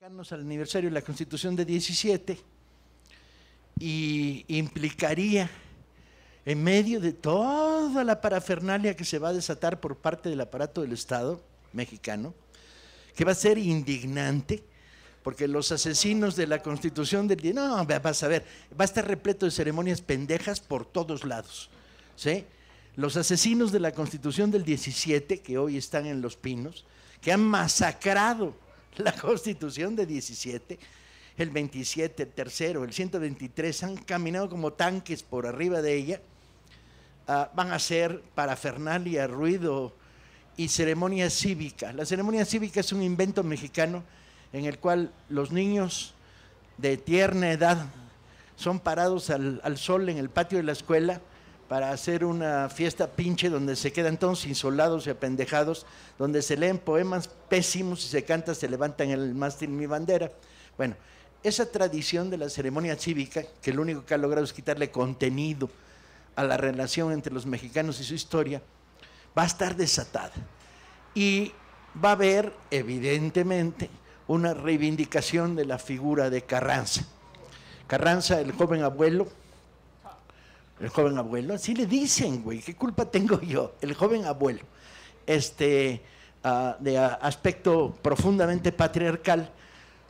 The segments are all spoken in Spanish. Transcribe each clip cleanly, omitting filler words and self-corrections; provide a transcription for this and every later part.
Al aniversario de la Constitución de 17 y implicaría, en medio de toda la parafernalia que se va a desatar por parte del aparato del Estado mexicano, que va a ser indignante, porque los asesinos de la Constitución del... No, vas a ver, va a estar repleto de ceremonias pendejas por todos lados, ¿sí? Los asesinos de la Constitución del 17, que hoy están en Los Pinos, que han masacrado la Constitución de 17, el 27, el tercero, el 123, han caminado como tanques por arriba de ella, van a ser parafernalia, ruido y ceremonia cívica. La ceremonia cívica es un invento mexicano en el cual los niños de tierna edad son parados al sol en el patio de la escuela para hacer una fiesta pinche donde se quedan todos insolados y apendejados, donde se leen poemas pésimos y se canta, se levantan el mástil mi bandera. Bueno, esa tradición de la ceremonia cívica, que lo único que ha logrado es quitarle contenido a la relación entre los mexicanos y su historia, va a estar desatada. Y va a haber, evidentemente, una reivindicación de la figura de Carranza. Carranza, el joven abuelo, así le dicen, güey, ¿qué culpa tengo yo? El joven abuelo, de aspecto profundamente patriarcal,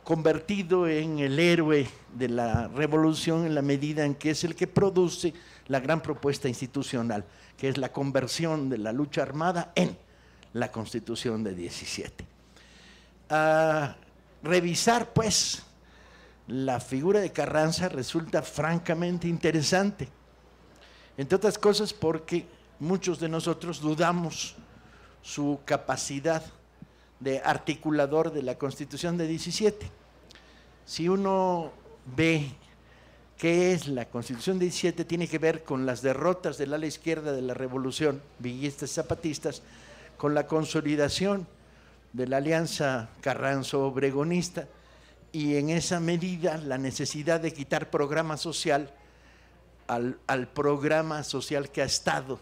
convertido en el héroe de la revolución en la medida en que es el que produce la gran propuesta institucional, que es la conversión de la lucha armada en la Constitución de 17. Revisar, pues, la figura de Carranza resulta francamente interesante. Entre otras cosas porque muchos de nosotros dudamos su capacidad de articulador de la Constitución de 17. Si uno ve qué es la Constitución de 17, tiene que ver con las derrotas del ala izquierda de la revolución, villistas y zapatistas, con la consolidación de la alianza Carranzo-Obregonista y en esa medida la necesidad de quitar programa social al programa social que ha estado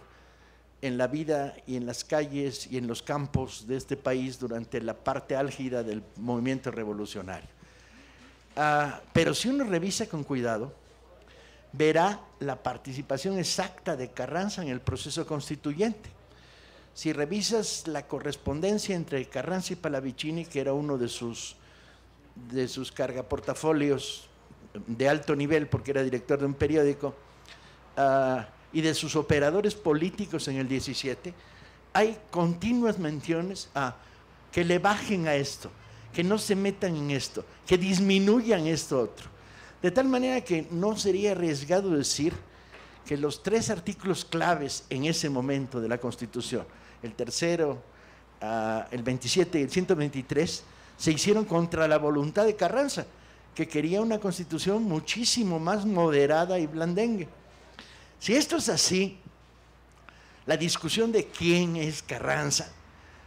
en la vida y en las calles y en los campos de este país durante la parte álgida del movimiento revolucionario. Pero si uno revisa con cuidado, verá la participación exacta de Carranza en el proceso constituyente. Si revisas la correspondencia entre Carranza y Pallavicini, que era uno de sus cargaportafolios de alto nivel porque era director de un periódico, y de sus operadores políticos en el 17, hay continuas menciones a que le bajen a esto, que no se metan en esto, que disminuyan esto otro. De tal manera que no sería arriesgado decir que los tres artículos claves en ese momento de la Constitución, el tercero, el 27 y el 123, se hicieron contra la voluntad de Carranza, que quería una Constitución muchísimo más moderada y blandengue. Si esto es así, la discusión de quién es Carranza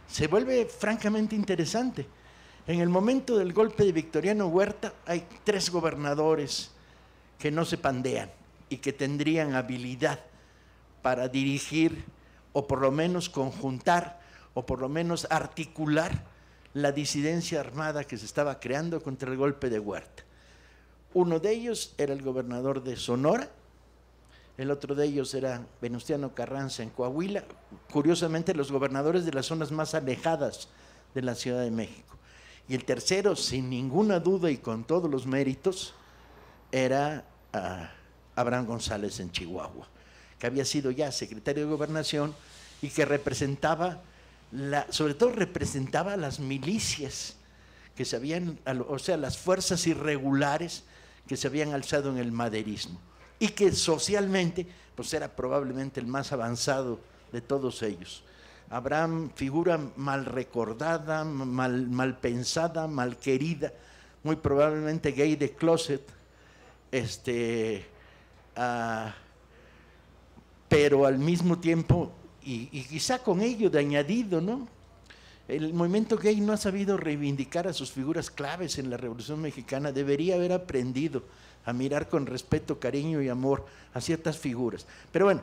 se vuelve francamente interesante. En el momento del golpe de Victoriano Huerta hay tres gobernadores que no se pandean y que tendrían habilidad para dirigir o por lo menos conjuntar o por lo menos articular la disidencia armada que se estaba creando contra el golpe de Huerta. Uno de ellos era el gobernador de Sonora, el otro de ellos era Venustiano Carranza en Coahuila, curiosamente los gobernadores de las zonas más alejadas de la Ciudad de México. Y el tercero, sin ninguna duda y con todos los méritos, era Abraham González en Chihuahua, que había sido ya secretario de Gobernación y que representaba, sobre todo representaba a las milicias que se habían, o sea, las fuerzas irregulares que se habían alzado en el maderismo, y que socialmente pues era probablemente el más avanzado de todos ellos. Abraham, figura mal recordada, mal pensada, mal querida, muy probablemente gay de closet, pero al mismo tiempo, y quizá con ello de añadido, ¿no? El movimiento gay no ha sabido reivindicar a sus figuras claves en la Revolución Mexicana. Debería haber aprendido a mirar con respeto, cariño y amor a ciertas figuras. Pero bueno,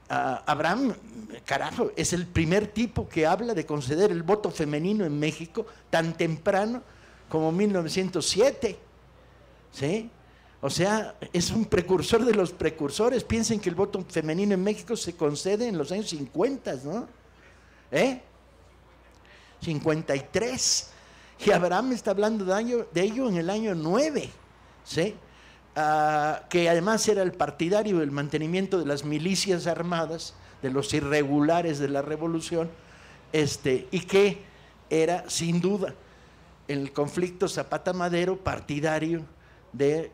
Abraham, carajo, es el primer tipo que habla de conceder el voto femenino en México tan temprano como 1907, ¿sí? O sea, es un precursor de los precursores. Piensen que el voto femenino en México se concede en los años 50, ¿no? 53. Y Abraham está hablando de ello en el año 9, ¿sí? Que además era el partidario del mantenimiento de las milicias armadas, de los irregulares de la revolución, y que era sin duda el conflicto Zapata-Madero partidario de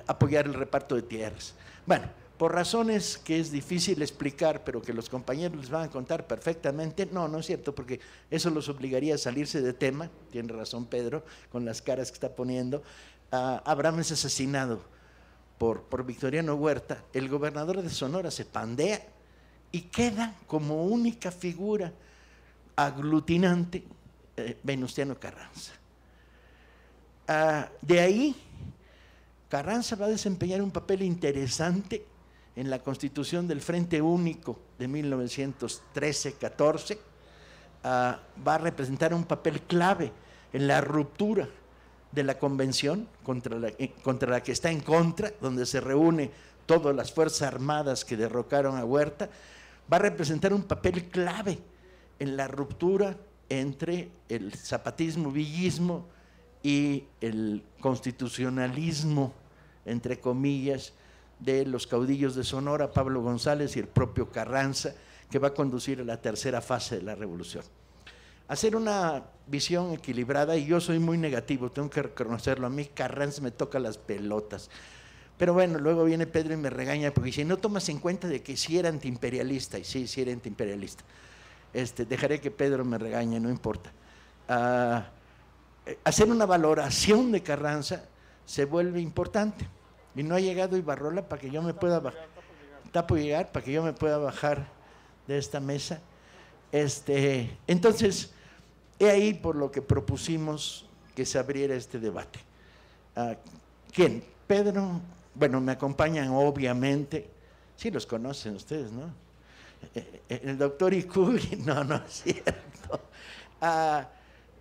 apoyar el reparto de tierras. Bueno, por razones que es difícil explicar, pero que los compañeros les van a contar perfectamente, no es cierto, porque eso los obligaría a salirse de tema, tiene razón Pedro, con las caras que está poniendo. Abraham es asesinado por Victoriano Huerta, el gobernador de Sonora se pandea y queda como única figura aglutinante Venustiano Carranza. De ahí, Carranza va a desempeñar un papel interesante en la constitución del Frente Único de 1913-14, va a representar un papel clave en la ruptura de la convención contra la que está en contra, donde se reúne todas las fuerzas armadas que derrocaron a Huerta, va a representar un papel clave en la ruptura entre el zapatismo-villismo y el constitucionalismo, entre comillas, de los caudillos de Sonora, Pablo González y el propio Carranza, que va a conducir a la tercera fase de la revolución. Hacer una visión equilibrada, y yo soy muy negativo, tengo que reconocerlo, a mí Carranza me toca las pelotas. Pero bueno, luego viene Pedro y me regaña porque dice, no tomas en cuenta de que sí era antiimperialista, y sí era antiimperialista. Dejaré que Pedro me regañe, no importa. Hacer una valoración de Carranza se vuelve importante. Y no ha llegado Ibarrola para que yo me pueda bajar. Está por llegar para que yo me pueda bajar de esta mesa. Entonces, he ahí por lo que propusimos que se abriera este debate. ¿Quién? Pedro, bueno, me acompañan obviamente, sí los conocen ustedes, ¿no? El doctor Icugui, no es cierto.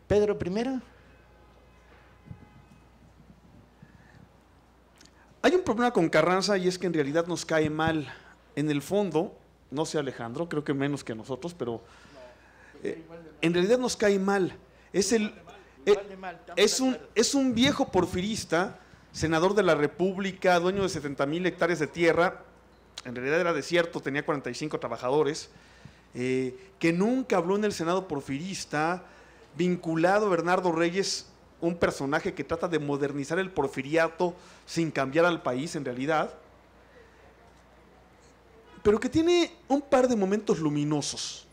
Pedro primero. Hay un problema con Carranza y es que en realidad nos cae mal. En el fondo, no sé Alejandro, creo que menos que nosotros, pero en realidad nos cae mal. Es un viejo porfirista, senador de la República, dueño de 70,000 hectáreas de tierra, en realidad era desierto, tenía 45 trabajadores, que nunca habló en el Senado porfirista, vinculado a Bernardo Reyes, un personaje que trata de modernizar el porfiriato sin cambiar al país en realidad, pero que tiene un par de momentos luminosos,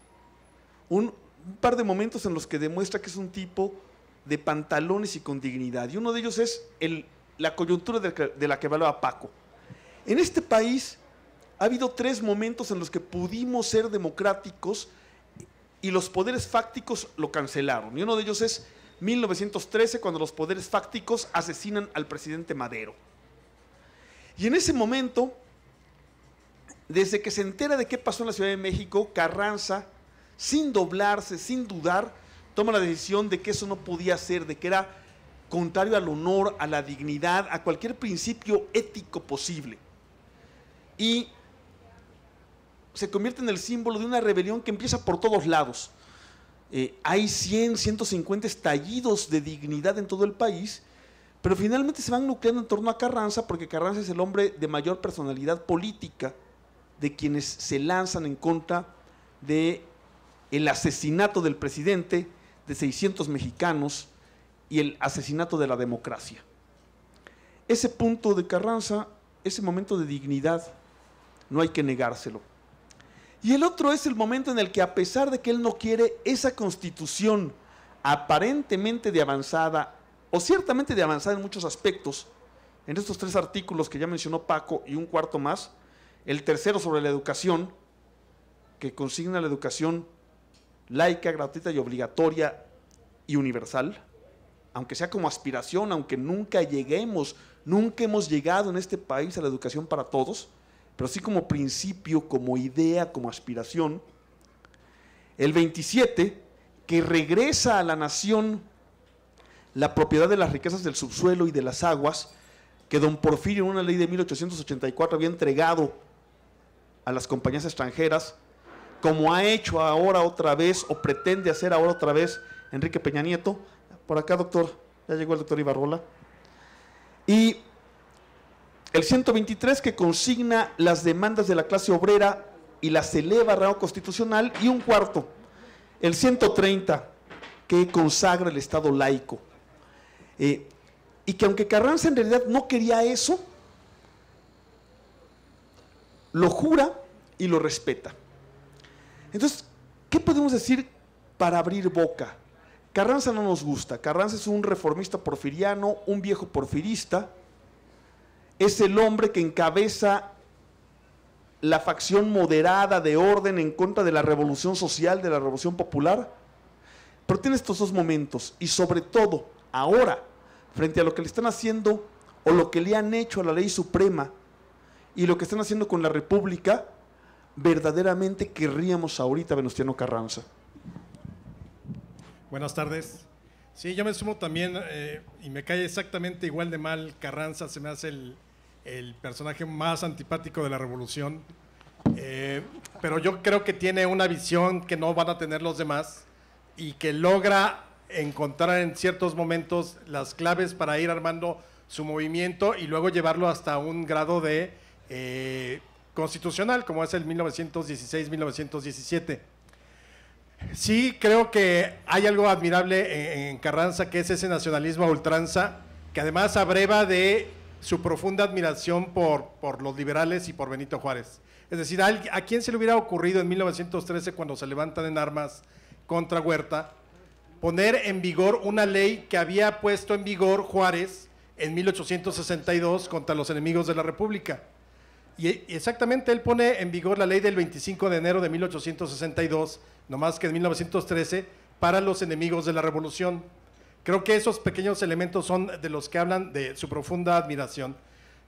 un par de momentos en los que demuestra que es un tipo de pantalones y con dignidad, y uno de ellos es la coyuntura de la que hablaba Paco. En este país ha habido 3 momentos en los que pudimos ser democráticos y los poderes fácticos lo cancelaron, y uno de ellos es 1913, cuando los poderes fácticos asesinan al presidente Madero. Y en ese momento, desde que se entera de qué pasó en la Ciudad de México, Carranza, sin doblarse, sin dudar, toma la decisión de que eso no podía ser, de que era contrario al honor, a la dignidad, a cualquier principio ético posible. Y se convierte en el símbolo de una rebelión que empieza por todos lados. Hay 100, 150 estallidos de dignidad en todo el país, pero finalmente se van nucleando en torno a Carranza, porque Carranza es el hombre de mayor personalidad política de quienes se lanzan en contra del asesinato del presidente, de 600 mexicanos y el asesinato de la democracia. Ese punto de Carranza, ese momento de dignidad, no hay que negárselo. Y el otro es el momento en el que, a pesar de que él no quiere, esa constitución aparentemente de avanzada, o ciertamente de avanzada en muchos aspectos, en estos 3 artículos que ya mencionó Paco y un cuarto más, el tercero sobre la educación, que consigna la educación laica, gratuita y obligatoria y universal, aunque sea como aspiración, aunque nunca lleguemos, nunca hemos llegado en este país a la educación para todos, pero sí como principio, como idea, como aspiración. El 27, que regresa a la nación la propiedad de las riquezas del subsuelo y de las aguas, que don Porfirio en una ley de 1884 había entregado a las compañías extranjeras, como ha hecho ahora otra vez, o pretende hacer ahora otra vez, Enrique Peña Nieto. Por acá, doctor, ya llegó el doctor Ibarrola. Y el 123, que consigna las demandas de la clase obrera y las eleva a rango constitucional, y un cuarto, el 130, que consagra el Estado laico. Y que aunque Carranza en realidad no quería eso, lo jura y lo respeta. Entonces, ¿qué podemos decir para abrir boca? Carranza no nos gusta. Carranza es un reformista porfiriano, un viejo porfirista. Es el hombre que encabeza la facción moderada de orden en contra de la revolución social, de la revolución popular. Pero tiene estos dos momentos, y sobre todo ahora, frente a lo que le están haciendo o lo que le han hecho a la ley suprema y lo que están haciendo con la República, verdaderamente querríamos ahorita a Venustiano Carranza. Buenas tardes. Sí, yo me sumo también, y me cae exactamente igual de mal Carranza. Se me hace el personaje más antipático de la revolución, pero yo creo que tiene una visión que no van a tener los demás y que logra encontrar en ciertos momentos las claves para ir armando su movimiento y luego llevarlo hasta un grado de constitucional, como es el 1916-1917. Sí, creo que hay algo admirable en Carranza, que es ese nacionalismo a ultranza, que además abreva de su profunda admiración por los liberales y por Benito Juárez. Es decir, ¿a quién se le hubiera ocurrido en 1913, cuando se levantan en armas contra Huerta, poner en vigor una ley que había puesto en vigor Juárez en 1862 contra los enemigos de la República? Y exactamente él pone en vigor la ley del 25 de enero de 1862, no más que en 1913, para los enemigos de la revolución. Creo que esos pequeños elementos son de los que hablan de su profunda admiración.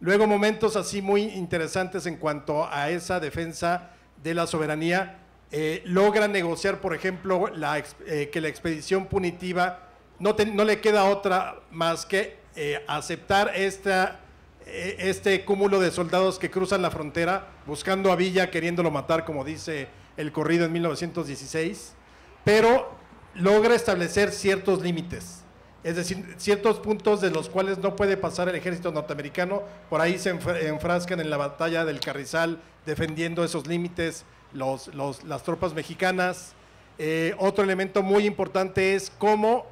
Luego, momentos así muy interesantes en cuanto a esa defensa de la soberanía. Logra negociar, por ejemplo, que la expedición punitiva no le queda otra más que aceptar este cúmulo de soldados que cruzan la frontera buscando a Villa, queriéndolo matar, como dice el corrido en 1916, pero logra establecer ciertos límites, es decir, ciertos puntos de los cuales no puede pasar el ejército norteamericano. Por ahí se enfrascan en la batalla del Carrizal, defendiendo esos límites las tropas mexicanas. Otro elemento muy importante es cómo,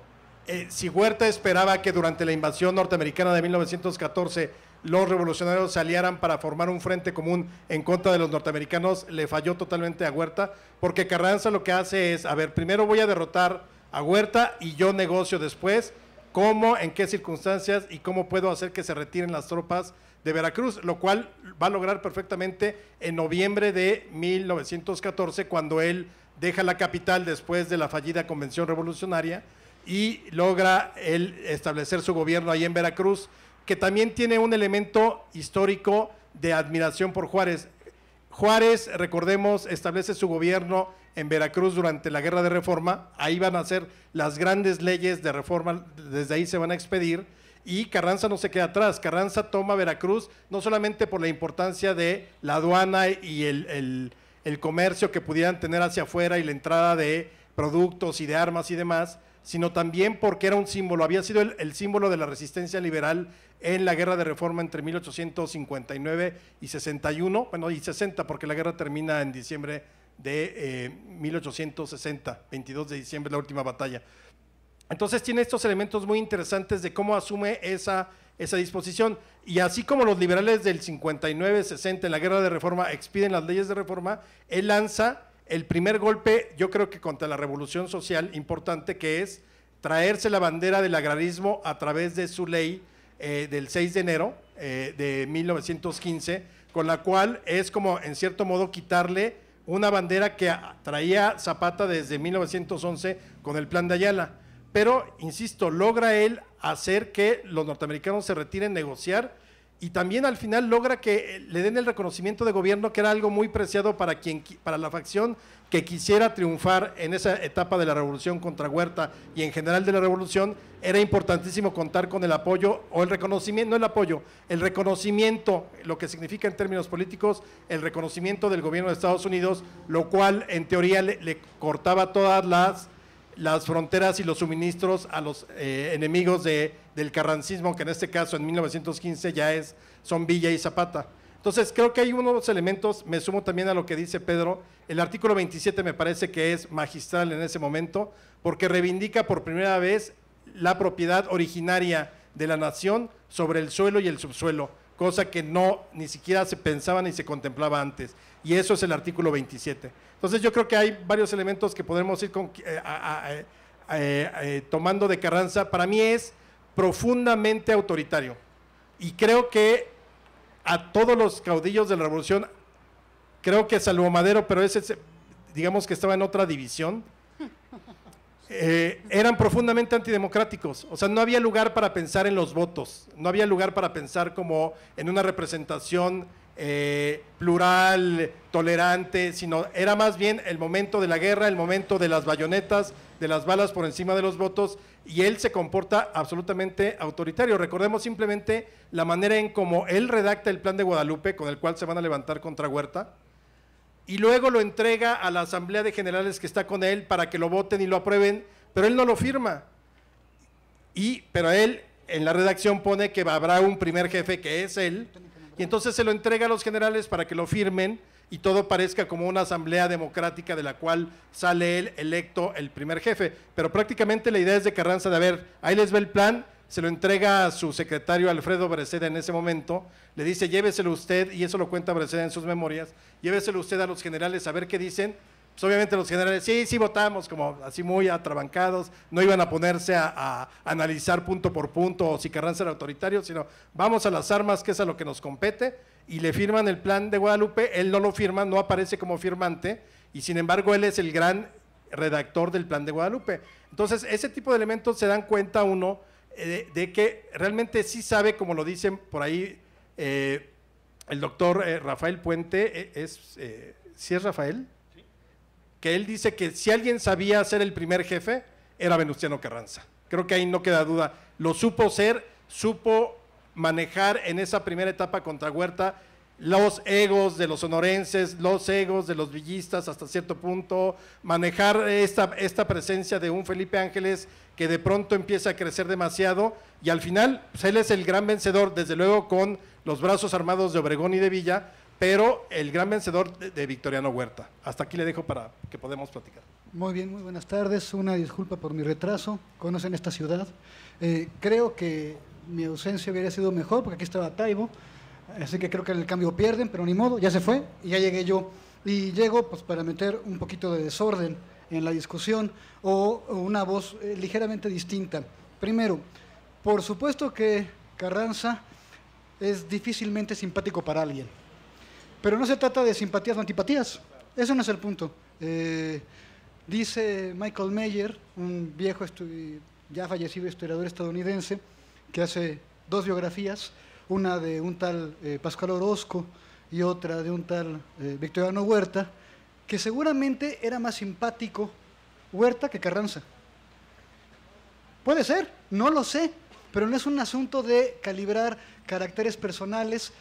si Huerta esperaba que durante la invasión norteamericana de 1914 los revolucionarios se aliaran para formar un frente común en contra de los norteamericanos, le falló totalmente a Huerta, porque Carranza lo que hace es, a ver, primero voy a derrotar a Huerta y yo negocio después cómo, en qué circunstancias y cómo puedo hacer que se retiren las tropas de Veracruz, lo cual va a lograr perfectamente en noviembre de 1914, cuando él deja la capital después de la fallida convención revolucionaria y logra él establecer su gobierno ahí en Veracruz, que también tiene un elemento histórico de admiración por Juárez. Juárez, recordemos, establece su gobierno en Veracruz durante la Guerra de Reforma. Ahí van a ser las grandes leyes de reforma, desde ahí se van a expedir, y Carranza no se queda atrás. Carranza toma Veracruz no solamente por la importancia de la aduana y el comercio que pudieran tener hacia afuera y la entrada de productos y de armas y demás, sino también porque era un símbolo, había sido el símbolo de la resistencia liberal en la Guerra de Reforma entre 1859 y 61, bueno, y 60, porque la guerra termina en diciembre de 1860, 22 de diciembre, la última batalla. Entonces tiene estos elementos muy interesantes de cómo asume esa disposición, y así como los liberales del 59, 60 en la Guerra de Reforma expiden las leyes de reforma, él lanza el primer golpe, yo creo que contra la revolución social importante, que es traerse la bandera del agrarismo a través de su ley del 6 de enero de 1915, con la cual es como en cierto modo quitarle una bandera que traía Zapata desde 1911 con el Plan de Ayala. Pero, insisto, logra él hacer que los norteamericanos se retiren, negociar, y también al final logra que le den el reconocimiento de gobierno, que era algo muy preciado para la facción que quisiera triunfar en esa etapa de la revolución contra Huerta y en general de la revolución. Era importantísimo contar con el apoyo o el reconocimiento, no el apoyo, el reconocimiento, lo que significa en términos políticos, el reconocimiento del gobierno de Estados Unidos, lo cual en teoría le cortaba todas las fronteras y los suministros a los enemigos del carrancismo, que en este caso en 1915 son Villa y Zapata. Entonces creo que hay unos elementos, me sumo también a lo que dice Pedro, el artículo 27 me parece que es magistral en ese momento, porque reivindica por primera vez la propiedad originaria de la nación sobre el suelo y el subsuelo, cosa que ni siquiera se pensaba ni se contemplaba antes, y eso es el artículo 27. Entonces yo creo que hay varios elementos que podemos ir tomando de Carranza. Para mí es profundamente autoritario, y creo que a todos los caudillos de la revolución, creo que salvo Madero, pero ese digamos que estaba en otra división, eran profundamente antidemocráticos. O sea, no había lugar para pensar en los votos, no había lugar para pensar como en una representación plural, tolerante, sino era más bien el momento de la guerra, el momento de las bayonetas, de las balas por encima de los votos, y él se comporta absolutamente autoritario. Recordemos simplemente la manera en cómo él redacta el plan de Guadalupe, con el cual se van a levantar contra Huerta, y luego lo entrega a la Asamblea de Generales que está con él para que lo voten y lo aprueben, pero él no lo firma. Pero él en la redacción pone que habrá un primer jefe que es él, y entonces se lo entrega a los generales para que lo firmen y todo parezca como una asamblea democrática de la cual sale él electo el primer jefe. Pero prácticamente la idea es de Carranza de, a ver, ahí les va el plan, se lo entrega a su secretario Alfredo Breceda en ese momento, le dice lléveselo usted, y eso lo cuenta Breceda en sus memorias, lléveselo usted a los generales a ver qué dicen. Pues obviamente los generales, sí votamos, como así muy atrabancados, no iban a ponerse a analizar punto por punto o si Carranza era autoritario, sino vamos a las armas, que es a lo que nos compete, y le firman el plan de Guadalupe. Él no lo firma, no aparece como firmante, y sin embargo él es el gran redactor del plan de Guadalupe. Entonces ese tipo de elementos se dan cuenta uno de que realmente sí sabe, como lo dicen por ahí el doctor Rafael Puente, ¿sí es Rafael? Que él dice que si alguien sabía ser el primer jefe, era Venustiano Carranza. Creo que ahí no queda duda. Lo supo ser, supo manejar en esa primera etapa contra Huerta los egos de los sonorenses, los egos de los villistas hasta cierto punto, manejar esta presencia de un Felipe Ángeles que de pronto empieza a crecer demasiado, y al final pues él es el gran vencedor, desde luego con los brazos armados de Obregón y de Villa, pero el gran vencedor de Victoriano Huerta. Hasta aquí le dejo para que podamos platicar. Muy bien, muy buenas tardes. Una disculpa por mi retraso. Conocen esta ciudad. Creo que mi ausencia hubiera sido mejor porque aquí estaba Taibo, así que creo que el cambio pierden, pero ni modo, ya se fue y ya llegué yo. Y llego pues para meter un poquito de desorden en la discusión o una voz ligeramente distinta. Primero, por supuesto que Carranza es difícilmente simpático para alguien. Pero no se trata de simpatías o antipatías, eso no es el punto. Dice Michael Meyer, un viejo ya fallecido historiador estadounidense, que hace dos biografías, una de un tal Pascual Orozco y otra de un tal Victoriano Huerta, que seguramente era más simpático Huerta que Carranza. Puede ser, no lo sé, pero no es un asunto de calibrar caracteres personales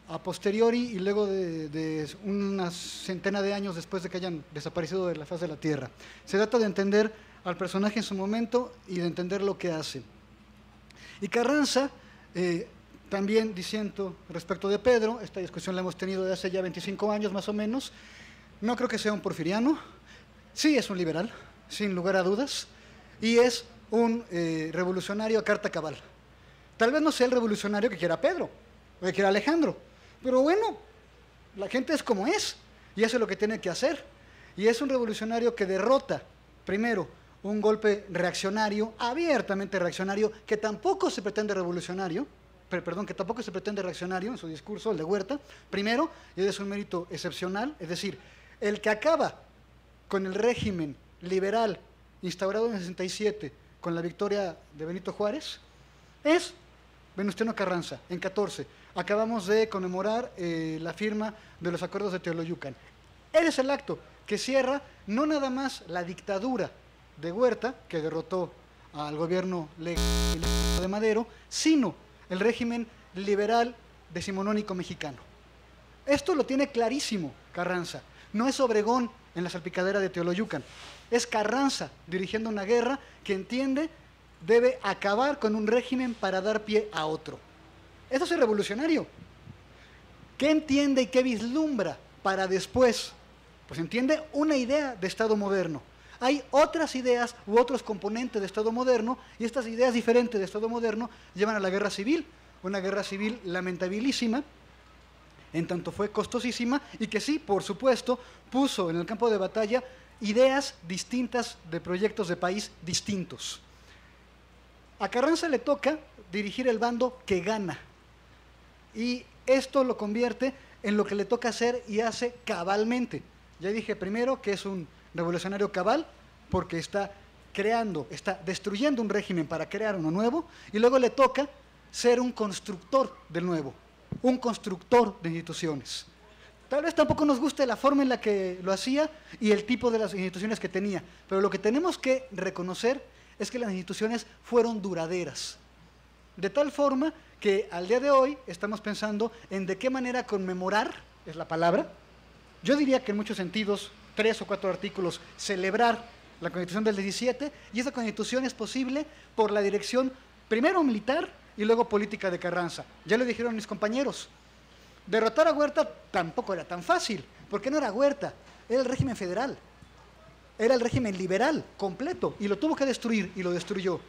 a posteriori y luego de una centena de años después de que hayan desaparecido de la faz de la Tierra. Se trata de entender al personaje en su momento y de entender lo que hace. Y Carranza, también diciendo respecto de Pedro, esta discusión la hemos tenido de hace ya 25 años más o menos, no creo que sea un porfiriano, sí es un liberal, sin lugar a dudas, y es un revolucionario a carta cabal. Tal vez no sea el revolucionario que quiera Pedro, o que quiera Alejandro, pero bueno, la gente es como es, y eso es lo que tiene que hacer. Y es un revolucionario que derrota, primero, un golpe reaccionario, abiertamente reaccionario, que tampoco se pretende revolucionario, que tampoco se pretende reaccionario en su discurso, el de Huerta, primero, y es un mérito excepcional, es decir, el que acaba con el régimen liberal instaurado en el 67, con la victoria de Benito Juárez, es Venustiano Carranza, en 14. Acabamos de conmemorar la firma de los acuerdos de Teoloyucan. Ese es el acto que cierra no nada más la dictadura de Huerta, que derrotó al gobierno legal de Madero, sino el régimen liberal decimonónico mexicano. Esto lo tiene clarísimo Carranza. No es Obregón en la salpicadera de Teoloyucan. Es Carranza dirigiendo una guerra que entiende debe acabar con un régimen para dar pie a otro. Eso es el revolucionario. ¿Qué entiende y qué vislumbra para después? Pues entiende una idea de Estado moderno. Hay otras ideas u otros componentes de Estado moderno, y estas ideas diferentes de Estado moderno llevan a la guerra civil, una guerra civil lamentabilísima, en tanto fue costosísima, y que sí, por supuesto, puso en el campo de batalla ideas distintas de proyectos de país distintos. A Carranza le toca dirigir el bando que gana, y esto lo convierte en lo que le toca hacer y hace cabalmente. Ya dije primero que es un revolucionario cabal porque está creando, está destruyendo un régimen para crear uno nuevo, y luego le toca ser un constructor del nuevo, un constructor de instituciones. Tal vez tampoco nos guste la forma en la que lo hacía y el tipo de las instituciones que tenía, pero lo que tenemos que reconocer es que las instituciones fueron duraderas, de tal forma que al día de hoy estamos pensando en de qué manera conmemorar, es la palabra. Yo diría que en muchos sentidos, 3 o 4 artículos, celebrar la Constitución del 17, y esa Constitución es posible por la dirección primero militar y luego política de Carranza. Ya lo dijeron mis compañeros, derrotar a Huerta tampoco era tan fácil, porque no era Huerta, era el régimen federal, era el régimen liberal completo, y lo tuvo que destruir, y lo destruyó.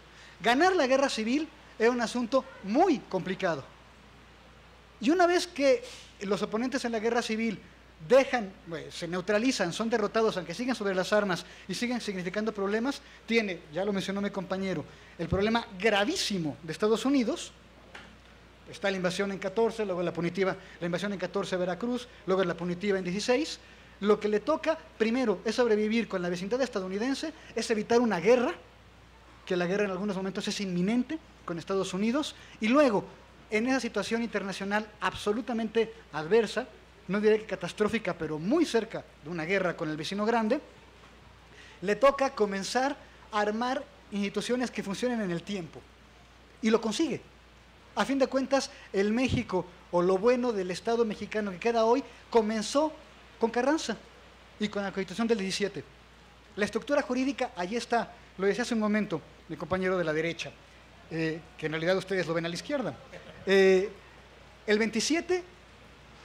Ganar la guerra civil era un asunto muy complicado. Y una vez que los oponentes en la guerra civil se neutralizan, son derrotados, aunque siguen sobre las armas y siguen significando problemas, tiene, ya lo mencionó mi compañero, el problema gravísimo de Estados Unidos. Está la invasión en 14, luego la punitiva, la invasión en 14 a Veracruz, luego la punitiva en 16. Lo que le toca primero es sobrevivir con la vecindad estadounidense, es evitar una guerra, que la guerra en algunos momentos es inminente con Estados Unidos, y luego, en esa situación internacional absolutamente adversa, no diré que catastrófica, pero muy cerca de una guerra con el vecino grande, le toca comenzar a armar instituciones que funcionen en el tiempo. Y lo consigue. A fin de cuentas, el México, o lo bueno del Estado mexicano que queda hoy, comenzó con Carranza y con la Constitución del 17. La estructura jurídica, allí está, lo decía hace un momento mi compañero de la derecha, que en realidad ustedes lo ven a la izquierda. El 27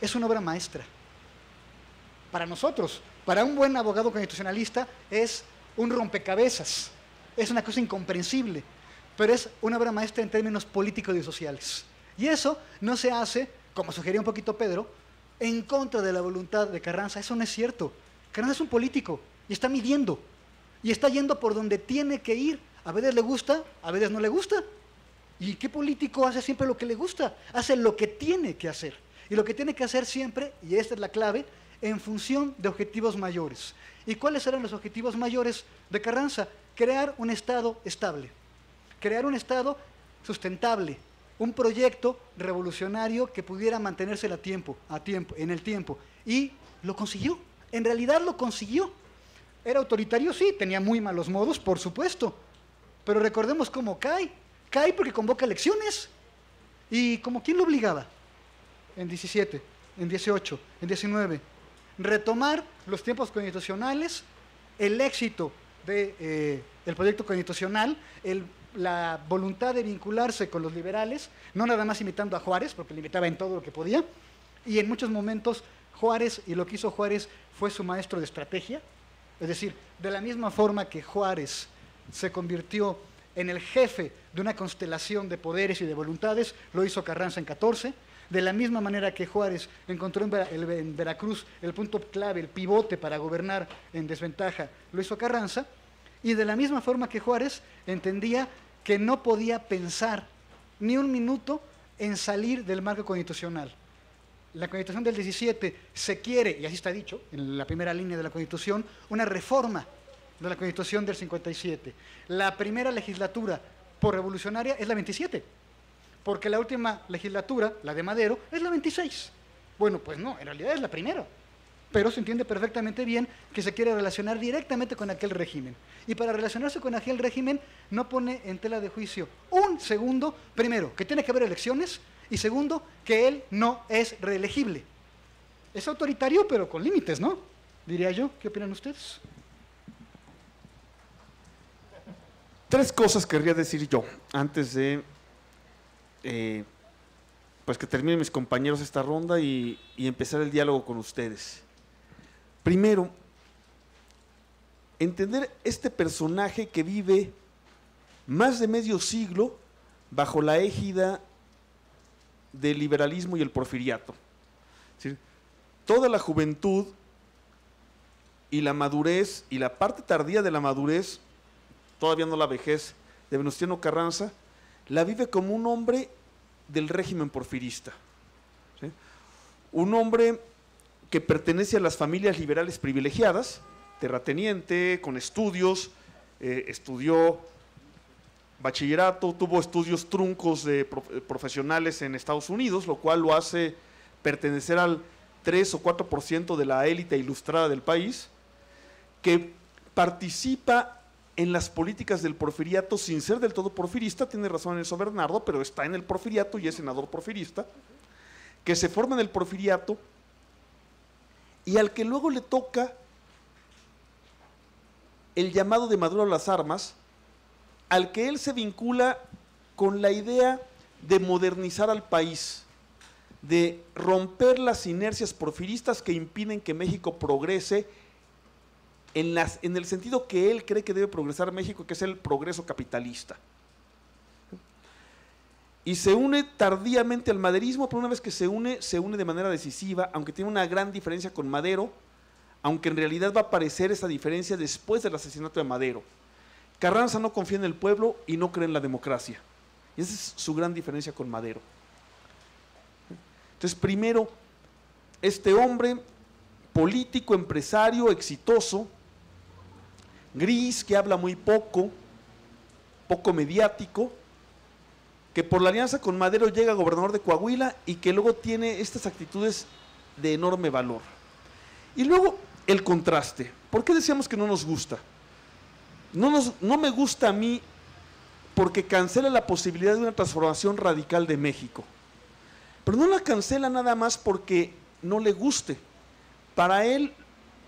es una obra maestra. Para nosotros, para un buen abogado constitucionalista, es un rompecabezas, es una cosa incomprensible, pero es una obra maestra en términos políticos y sociales. Y eso no se hace, como sugería un poquito Pedro, en contra de la voluntad de Carranza. Eso no es cierto. Carranza es un político y está midiendo, y está yendo por donde tiene que ir. A veces le gusta, a veces no le gusta. ¿Y qué político hace siempre lo que le gusta? Hace lo que tiene que hacer. Y lo que tiene que hacer siempre, y esta es la clave, en función de objetivos mayores. ¿Y cuáles eran los objetivos mayores de Carranza? Crear un Estado estable, crear un Estado sustentable, un proyecto revolucionario que pudiera mantenerse en el tiempo. Y lo consiguió, en realidad lo consiguió. ¿Era autoritario? Sí, tenía muy malos modos, por supuesto. Pero recordemos cómo cae. Cae porque convoca elecciones. ¿Y como quién lo obligaba? En 17, en 18, en 19. Retomar los tiempos constitucionales, el éxito del proyecto constitucional, la voluntad de vincularse con los liberales, no nada más imitando a Juárez, porque le imitaba en todo lo que podía, y en muchos momentos Juárez, y lo que hizo Juárez fue su maestro de estrategia, es decir, de la misma forma que Juárez se convirtió en el jefe de una constelación de poderes y de voluntades, lo hizo Carranza en 14, de la misma manera que Juárez encontró en Veracruz el punto clave, el pivote para gobernar en desventaja, lo hizo Carranza, y de la misma forma que Juárez entendía que no podía pensar ni un minuto en salir del marco constitucional. La Constitución del 17 se quiere, y así está dicho, en la primera línea de la Constitución, una reforma de la Constitución del 57. La primera legislatura por revolucionaria es la 27, porque la última legislatura, la de Madero, es la 26. Bueno, pues no, en realidad es la primera. Pero se entiende perfectamente bien que se quiere relacionar directamente con aquel régimen. Y para relacionarse con aquel régimen no pone en tela de juicio un segundo, primero, que tiene que haber elecciones, y segundo, que él no es reelegible. Es autoritario, pero con límites, ¿no? Diría yo. ¿Qué opinan ustedes? 3 cosas querría decir yo antes de pues que terminen mis compañeros esta ronda y empezar el diálogo con ustedes. Primero, entender este personaje que vive más de medio siglo bajo la égida del liberalismo y el porfiriato. Es decir, toda la juventud y la madurez y la parte tardía de la madurez, todavía no la vejez, de Venustiano Carranza, la vive como un hombre del régimen porfirista. ¿Sí? Un hombre que pertenece a las familias liberales privilegiadas, terrateniente, con estudios, estudió bachillerato, tuvo estudios truncos de profesionales en Estados Unidos, lo cual lo hace pertenecer al 3 o 4% de la élite ilustrada del país, que participa en las políticas del porfiriato sin ser del todo porfirista, tiene razón en eso Bernardo, pero está en el porfiriato y es senador porfirista, que se forma en el porfiriato y al que luego le toca el llamado de Maduro a las armas, al que él se vincula con la idea de modernizar al país, de romper las inercias porfiristas que impiden que México progrese en el sentido que él cree que debe progresar México, que es el progreso capitalista. Y se une tardíamente al maderismo, pero una vez que se une de manera decisiva, aunque tiene una gran diferencia con Madero, aunque en realidad va a aparecer esa diferencia después del asesinato de Madero. Carranza no confía en el pueblo y no cree en la democracia. Y esa es su gran diferencia con Madero. Entonces, primero, este hombre político, empresario, exitoso, gris, que habla muy poco mediático, que por la alianza con Madero llega a gobernador de Coahuila y que luego tiene estas actitudes de enorme valor. Y luego el contraste. ¿Por qué decíamos que no nos gusta? No me gusta a mí porque cancela la posibilidad de una transformación radical de México. Pero no la cancela nada más porque no le guste. Para él,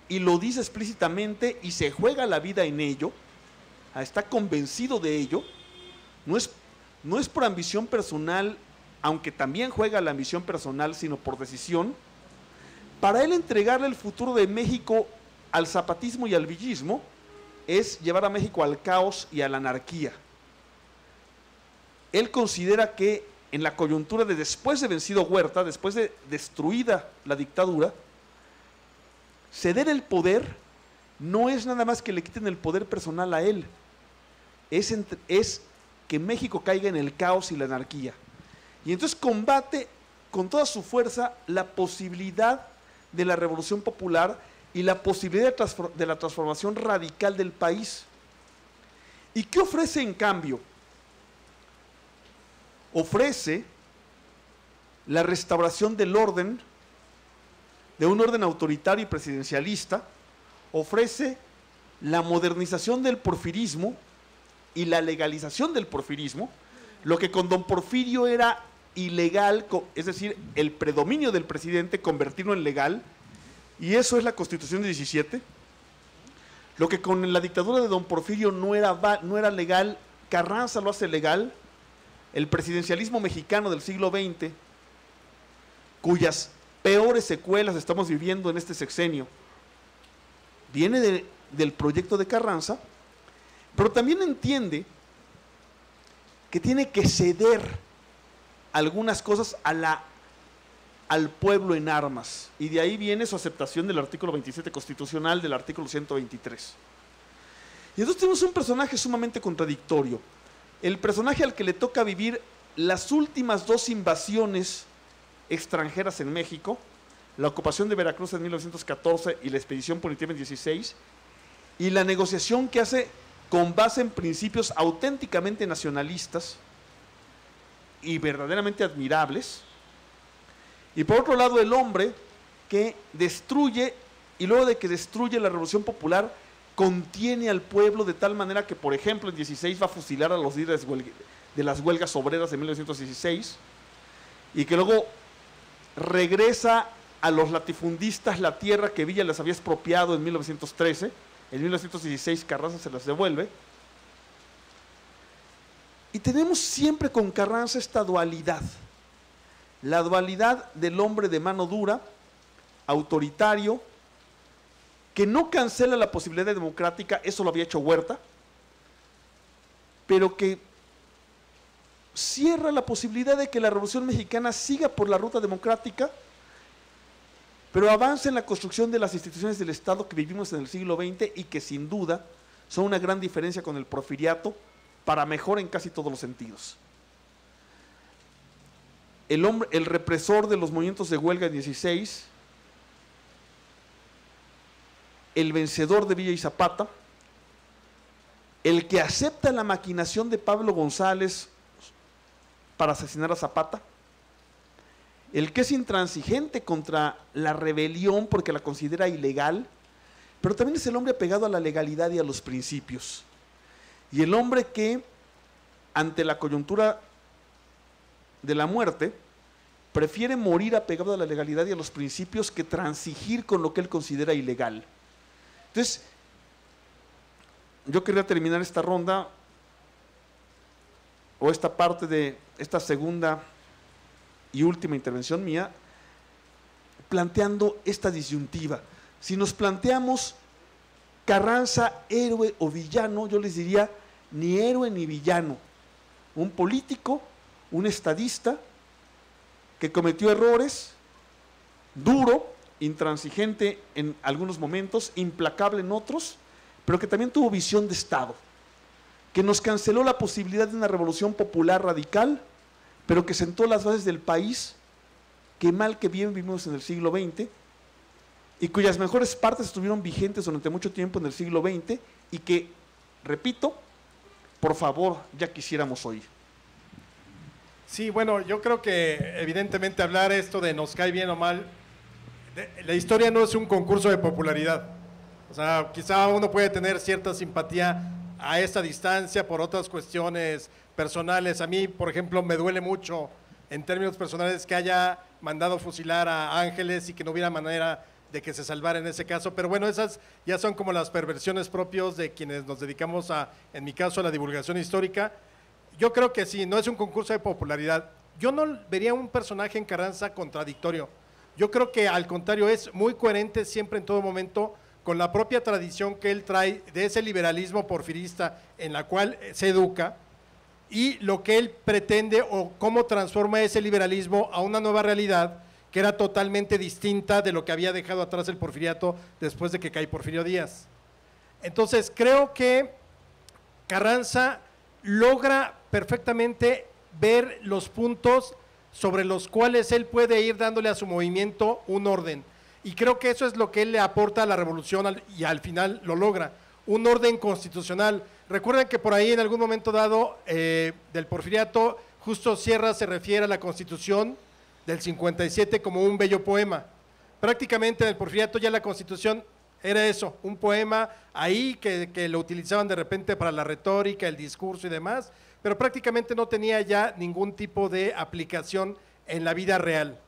y lo dice explícitamente y se juega la vida en ello, está convencido de ello, no es por ambición personal, aunque también juega la ambición personal, sino por decisión. Para él entregarle el futuro de México al zapatismo y al villismo es llevar a México al caos y a la anarquía. Él considera que en la coyuntura de después de vencido Huerta, después de destruida la dictadura, ceder el poder no es nada más que le quiten el poder personal a él, es que México caiga en el caos y la anarquía. Y entonces combate con toda su fuerza la posibilidad de la revolución popular y la posibilidad de la transformación radical del país. ¿Y qué ofrece en cambio? Ofrece la restauración del orden, de un orden autoritario y presidencialista, ofrece la modernización del porfirismo y la legalización del porfirismo, lo que con don Porfirio era ilegal, es decir, el predominio del presidente, convertirlo en legal, y eso es la Constitución de 17. Lo que con la dictadura de don Porfirio no era legal, Carranza lo hace legal. El presidencialismo mexicano del siglo XX, cuyas peores secuelas estamos viviendo en este sexenio, viene del proyecto de Carranza, pero también entiende que tiene que ceder algunas cosas al pueblo en armas, y de ahí viene su aceptación del artículo 27 constitucional, del artículo 123. Y entonces tenemos un personaje sumamente contradictorio, el personaje al que le toca vivir las últimas 2 invasiones extranjeras en México, la ocupación de Veracruz en 1914 y la expedición punitiva en 16, y la negociación que hace con base en principios auténticamente nacionalistas y verdaderamente admirables. Y por otro lado, el hombre que destruye, y luego de que destruye la Revolución Popular, contiene al pueblo de tal manera que, por ejemplo, en 16 va a fusilar a los líderes de las huelgas obreras de 1916, y que luego regresa a los latifundistas la tierra que Villa les había expropiado en 1913. En 1916 Carranza se las devuelve. Y tenemos siempre con Carranza esta dualidad, la dualidad del hombre de mano dura, autoritario, que no cancela la posibilidad democrática, eso lo había hecho Huerta, pero que cierra la posibilidad de que la Revolución Mexicana siga por la ruta democrática, pero avanza en la construcción de las instituciones del Estado que vivimos en el siglo XX y que sin duda son una gran diferencia con el porfiriato, para mejor en casi todos los sentidos. El represor de los movimientos de huelga en 16, el vencedor de Villa y Zapata, el que acepta la maquinación de Pablo González para asesinar a Zapata, el que es intransigente contra la rebelión porque la considera ilegal, pero también es el hombre apegado a la legalidad y a los principios. Y el hombre que, ante la coyuntura de la muerte, prefiere morir apegado a la legalidad y a los principios que transigir con lo que él considera ilegal. Entonces, yo quería terminar esta ronda, o esta parte de esta segunda y última intervención mía, planteando esta disyuntiva. Si nos planteamos Carranza, héroe o villano, yo les diría ni héroe ni villano, un político, un estadista que cometió errores, duro, intransigente en algunos momentos, implacable en otros, pero que también tuvo visión de Estado, que nos canceló la posibilidad de una revolución popular radical, pero que sentó las bases del país que mal que bien vivimos en el siglo XX, y cuyas mejores partes estuvieron vigentes durante mucho tiempo en el siglo XX, y que, repito, por favor, ya quisiéramos oír. Sí, bueno, yo creo que evidentemente hablar esto de nos cae bien o mal, la historia no es un concurso de popularidad. O sea, quizá uno puede tener cierta simpatía a esta distancia por otras cuestiones personales. A mí, por ejemplo, me duele mucho en términos personales que haya mandado fusilar a Ángeles y que no hubiera manera de que se salvara en ese caso, pero bueno, esas ya son como las perversiones propias de quienes nos dedicamos a, en mi caso, a la divulgación histórica. Yo creo que sí, no es un concurso de popularidad. Yo no vería un personaje en Carranza contradictorio. Yo creo que al contrario es muy coherente siempre en todo momento con la propia tradición que él trae de ese liberalismo porfirista en la cual se educa y lo que él pretende o cómo transforma ese liberalismo a una nueva realidad que era totalmente distinta de lo que había dejado atrás el porfiriato después de que cae Porfirio Díaz. Entonces, creo que Carranza logra perfectamente ver los puntos sobre los cuales él puede ir dándole a su movimiento un orden. Y creo que eso es lo que él le aporta a la revolución y al final lo logra, un orden constitucional. Recuerden que por ahí en algún momento dado del porfiriato, Justo Sierra se refiere a la Constitución del 57 como un bello poema. Prácticamente en el porfiriato ya la Constitución era eso, un poema ahí que lo utilizaban de repente para la retórica, el discurso y demás, pero prácticamente no tenía ya ningún tipo de aplicación en la vida real.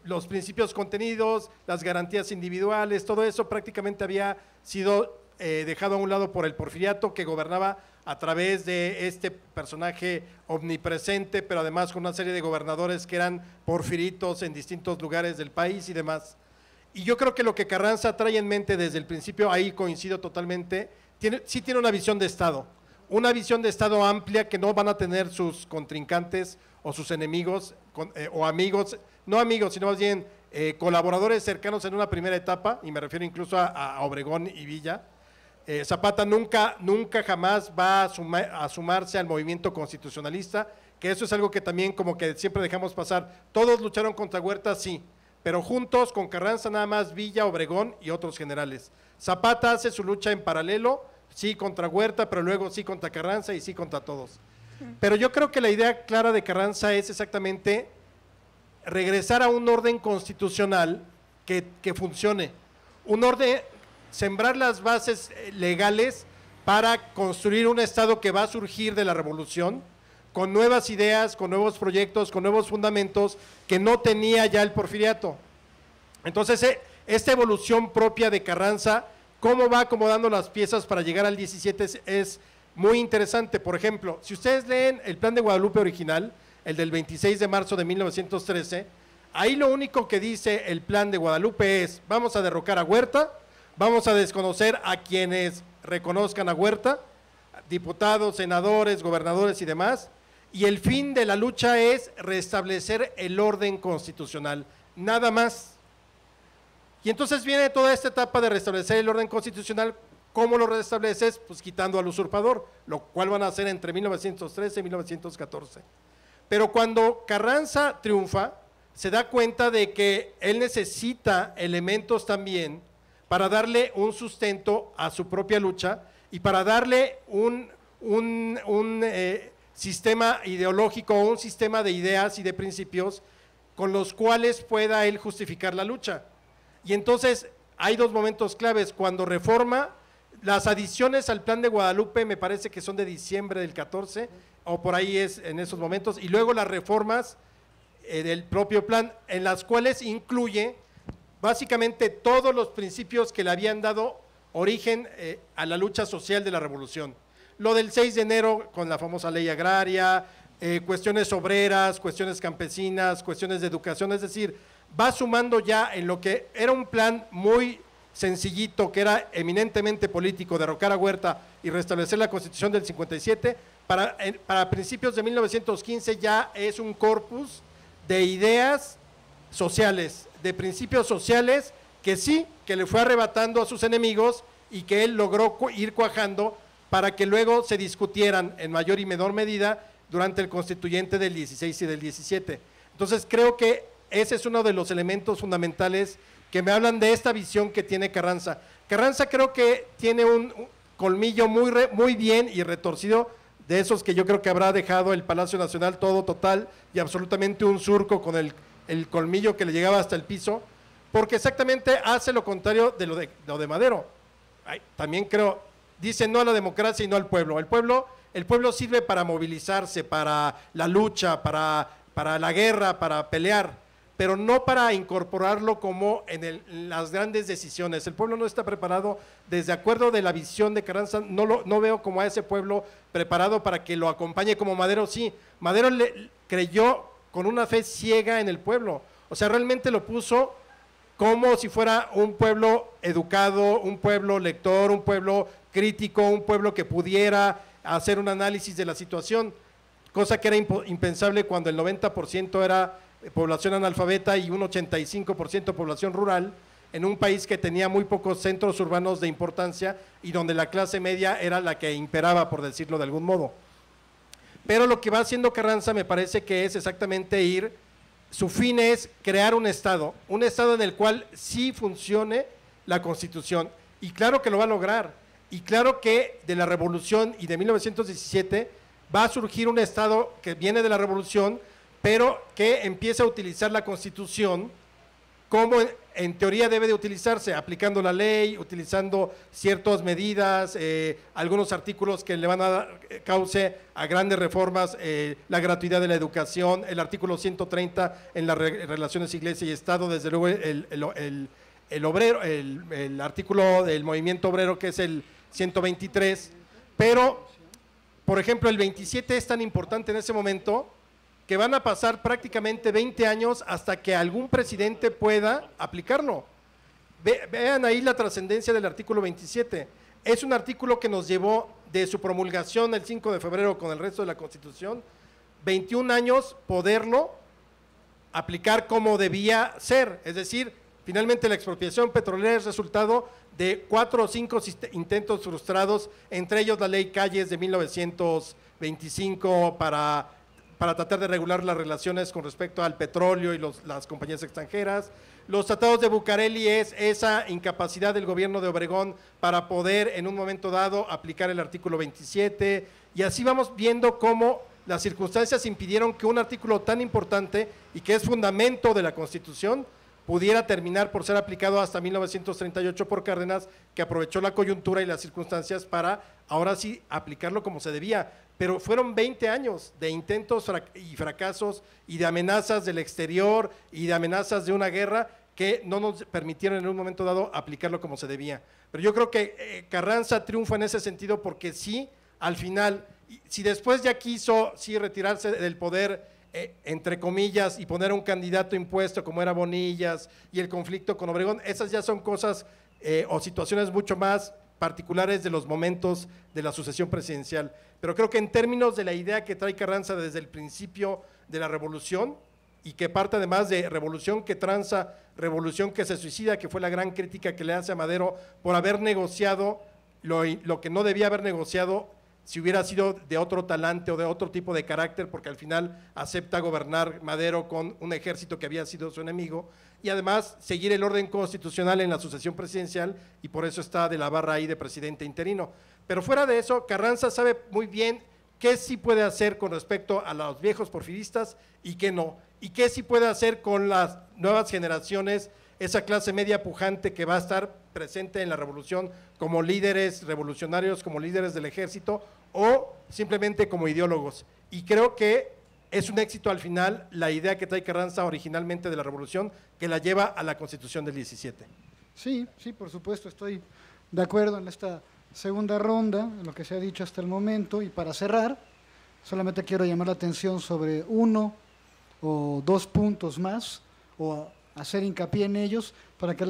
Los principios contenidos, las garantías individuales, todo eso prácticamente había sido dejado a un lado por el porfiriato, que gobernaba a través de este personaje omnipresente, pero además con una serie de gobernadores que eran porfiritos en distintos lugares del país y demás. Y yo creo que lo que Carranza trae en mente desde el principio, ahí coincido totalmente, sí tiene una visión de Estado amplia que no van a tener sus contrincantes o sus enemigos o amigos, no amigos, sino más bien colaboradores cercanos en una primera etapa, y me refiero incluso a Obregón y Villa. Zapata nunca jamás va a sumarse al movimiento constitucionalista, que eso es algo que también como que siempre dejamos pasar. Todos lucharon contra Huerta, sí, pero juntos con Carranza nada más Villa, Obregón y otros generales. Zapata hace su lucha en paralelo, sí contra Huerta, pero luego sí contra Carranza y sí contra todos. Pero yo creo que la idea clara de Carranza es exactamente regresar a un orden constitucional que funcione, un orden, sembrar las bases legales para construir un Estado que va a surgir de la revolución, con nuevas ideas, con nuevos proyectos, con nuevos fundamentos que no tenía ya el porfiriato. Entonces, esta evolución propia de Carranza, cómo va acomodando las piezas para llegar al 17 es muy interesante. Por ejemplo, si ustedes leen el Plan de Guadalupe original, el del 26 de marzo de 1913, ahí lo único que dice el Plan de Guadalupe es: vamos a derrocar a Huerta, vamos a desconocer a quienes reconozcan a Huerta, diputados, senadores, gobernadores y demás, y el fin de la lucha es restablecer el orden constitucional, nada más. Y entonces viene toda esta etapa de restablecer el orden constitucional. ¿Cómo lo restableces? Pues quitando al usurpador, lo cual van a hacer entre 1913 y 1914. Pero cuando Carranza triunfa, se da cuenta de que él necesita elementos también para darle un sustento a su propia lucha y para darle un sistema ideológico, un sistema de ideas y de principios con los cuales pueda él justificar la lucha. Y entonces hay dos momentos claves: cuando reforma, las adiciones al Plan de Guadalupe me parece que son de diciembre del 14, o por ahí es en esos momentos, y luego las reformas del propio plan, en las cuales incluye básicamente todos los principios que le habían dado origen a la lucha social de la revolución. Lo del 6 de enero con la famosa ley agraria, cuestiones obreras, cuestiones campesinas, cuestiones de educación, es decir, va sumando ya en lo que era un plan muy sencillito, que era eminentemente político, derrocar a Huerta y restablecer la Constitución del 57, para principios de 1915 ya es un corpus de ideas sociales, de principios sociales que sí, que le fue arrebatando a sus enemigos y que él logró ir cuajando para que luego se discutieran en mayor y menor medida durante el constituyente del 16 y del 17. Entonces creo que ese es uno de los elementos fundamentales que me hablan de esta visión que tiene Carranza. Carranza creo que tiene un colmillo muy bien y retorcido, de esos que yo creo que habrá dejado el Palacio Nacional todo total y absolutamente un surco con el colmillo que le llegaba hasta el piso, porque exactamente hace lo contrario de lo de Madero. También creo, dice no a la democracia y no al pueblo. El pueblo sirve para movilizarse, para la lucha, para la guerra, para pelear, pero no para incorporarlo como en las grandes decisiones. El pueblo no está preparado, desde acuerdo de la visión de Carranza, no veo como a ese pueblo preparado para que lo acompañe como Madero. Sí, Madero creyó con una fe ciega en el pueblo, o sea, realmente lo puso como si fuera un pueblo educado, un pueblo lector, un pueblo crítico, un pueblo que pudiera hacer un análisis de la situación, cosa que era impensable cuando el 90% era población analfabeta y un 85% población rural, en un país que tenía muy pocos centros urbanos de importancia y donde la clase media era la que imperaba, por decirlo de algún modo. Pero lo que va haciendo Carranza me parece que es exactamente su fin es crear un Estado en el cual sí funcione la Constitución, y claro que lo va a lograr, y claro que de la Revolución y de 1917 va a surgir un Estado que viene de la Revolución, pero que empieza a utilizar la Constitución como en teoría debe de utilizarse, aplicando la ley, utilizando ciertas medidas, algunos artículos que le van a dar cauce a grandes reformas, la gratuidad de la educación, el artículo 130 en las relaciones Iglesia y Estado, desde luego el obrero, el artículo del movimiento obrero, que es el 123, pero, por ejemplo, el 27 es tan importante en ese momento que van a pasar prácticamente 20 años hasta que algún presidente pueda aplicarlo. Vean ahí la trascendencia del artículo 27. Es un artículo que nos llevó de su promulgación el 5 de febrero con el resto de la Constitución, 21 años poderlo aplicar como debía ser. Es decir, finalmente la expropiación petrolera es resultado de 4 o 5 intentos frustrados, entre ellos la ley Calles de 1925 para para tratar de regular las relaciones con respecto al petróleo y las compañías extranjeras. Los tratados de Bucareli es esa incapacidad del gobierno de Obregón para poder en un momento dado aplicar el artículo 27, y así vamos viendo cómo las circunstancias impidieron que un artículo tan importante y que es fundamento de la Constitución pudiera terminar por ser aplicado hasta 1938 por Cárdenas, que aprovechó la coyuntura y las circunstancias para ahora sí aplicarlo como se debía. Pero fueron 20 años de intentos y fracasos y de amenazas del exterior y de amenazas de una guerra que no nos permitieron en un momento dado aplicarlo como se debía. Pero yo creo que Carranza triunfa en ese sentido porque sí, al final, si después ya quiso sí retirarse del poder, entre comillas, y poner un candidato impuesto como era Bonillas y el conflicto con Obregón, esas ya son cosas o situaciones mucho más particulares de los momentos de la sucesión presidencial. Pero creo que en términos de la idea que trae Carranza desde el principio de la revolución, y que parte además de revolución que tranza, revolución que se suicida, que fue la gran crítica que le hace a Madero por haber negociado lo que no debía haber negociado si hubiera sido de otro talante o de otro tipo de carácter, porque al final acepta gobernar Madero con un ejército que había sido su enemigo, y además seguir el orden constitucional en la sucesión presidencial, y por eso está de la barra ahí de presidente interino. Pero fuera de eso, Carranza sabe muy bien qué sí puede hacer con respecto a los viejos porfiristas y qué no, y qué sí puede hacer con las nuevas generaciones, esa clase media pujante que va a estar presente en la revolución como líderes revolucionarios, como líderes del ejército o simplemente como ideólogos. Y creo que es un éxito al final la idea que trae Carranza originalmente de la revolución, que la lleva a la Constitución del 17. Sí, por supuesto, estoy de acuerdo en esta segunda ronda, en lo que se ha dicho hasta el momento, y para cerrar, solamente quiero llamar la atención sobre uno o dos puntos más, o hacer hincapié en ellos para que